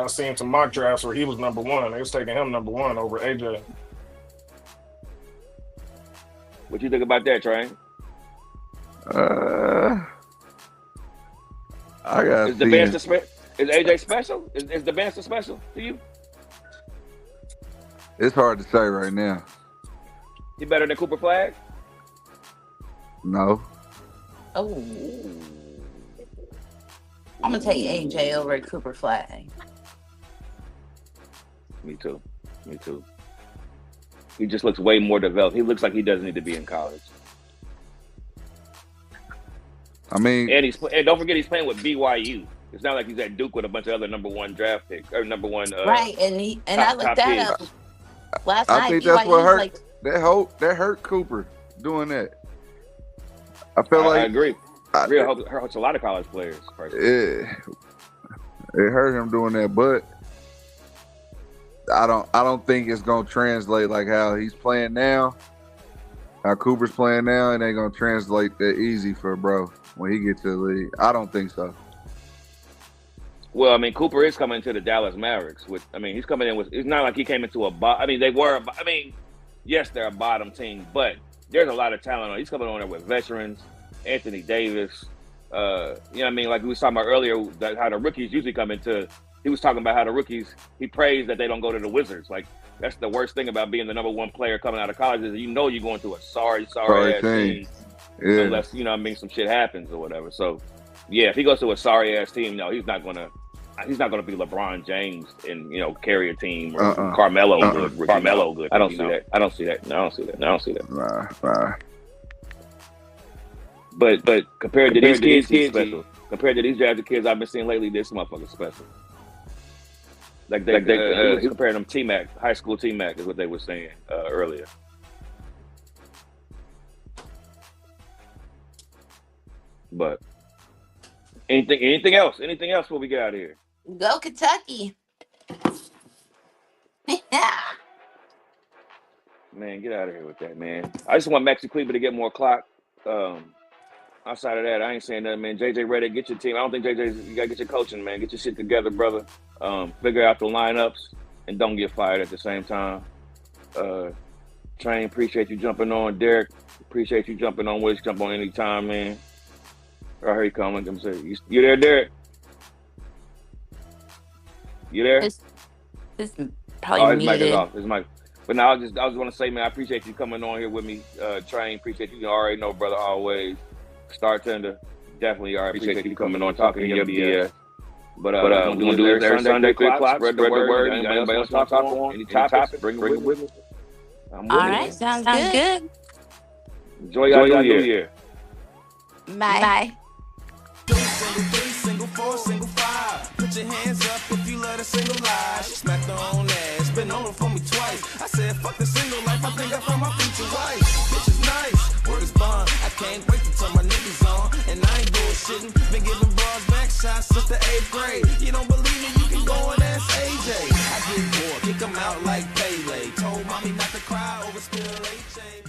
seen some mock drafts where he was number 1. They was taking him number 1 over AJ. What you think about that, Train? I got. Is AJ special? Is DeBanston special to you? It's hard to say right now. He better than Cooper Flag? No. Oh, I'm gonna take AJ over Cooper Flag. Me too. He just looks way more developed. He looks like he doesn't need to be in college. I mean, and don't forget he's playing with BYU. It's not like he's at Duke with a bunch of other #1 draft picks or #1. Right, and I looked that up last night. I think that's what hurt. Like, that hurt Cooper doing that. I feel like I agree. It hurts a lot of college players. It hurt him doing that, but I don't think it's gonna translate like how he's playing now. How Cooper's playing now, it ain't gonna translate that easy for bro when he gets to the league. I don't think so. Well, I mean, Cooper is coming to the Dallas Mavericks. He's coming in with. It's not like he came into yes, they're a bottom team, but there's a lot of talent. He's coming on there with veterans, Anthony Davis. Like we was talking about earlier, how the rookies usually come into. He was talking about how the rookies. He praised that they don't go to the Wizards. Like that's the worst thing about being the #1 player coming out of college is you're going to a sorry ass team. Yeah. Unless some shit happens or whatever. So yeah, if he goes to a sorry ass team, no, he's not gonna be LeBron James and carry a team or Carmelo good. Carmelo good. I don't see that. I don't see that. No, I don't see that. Nah. But compared to these kids, he's special. Compared to these drafted kids I've been seeing lately, this motherfucker's special. Like he compared them T-Mac, high school T-Mac is what they were saying earlier. But anything else? Anything else before we get out of here? Go Kentucky. Yeah. Man, get out of here with that, man. I just want Maxi Kleber to get more clock. Outside of that, I ain't saying nothing, man. JJ Redick, get your team. I don't think you gotta get your coaching, man. Get your shit together, brother. Figure out the lineups and don't get fired at the same time. Train, appreciate you jumping on. Derek, appreciate you jumping on. Wish jump on anytime, man. I heard you coming. I'm saying, you there, Derek? You there? It's probably his muted. mic is off. His mic. But now I just want to say, man, I appreciate you coming on here with me. Train, appreciate you. You already know, brother, always. Star Tender, definitely. I appreciate you coming on, talking your BS. But we're going to do it every Sunday, 3 o'clock. Spread the word. Anybody else talk on? Any topics? Bring it with me. All right, sounds good. Enjoy your new year. Bye. Single 4, single 5. Put your hands up if you love the single life. She smacked her own ass, been on it for me twice. I said, fuck the single life, I think I found my future wife. Bitch is nice, word is bond. I can't wait to turn my niggas on. And I ain't bullshitting, been giving bras back shots since the 8th grade. You don't believe me, you can go and ask AJ. I get bored, kick 'em out like Pele. Told mommy not to cry over spill HA.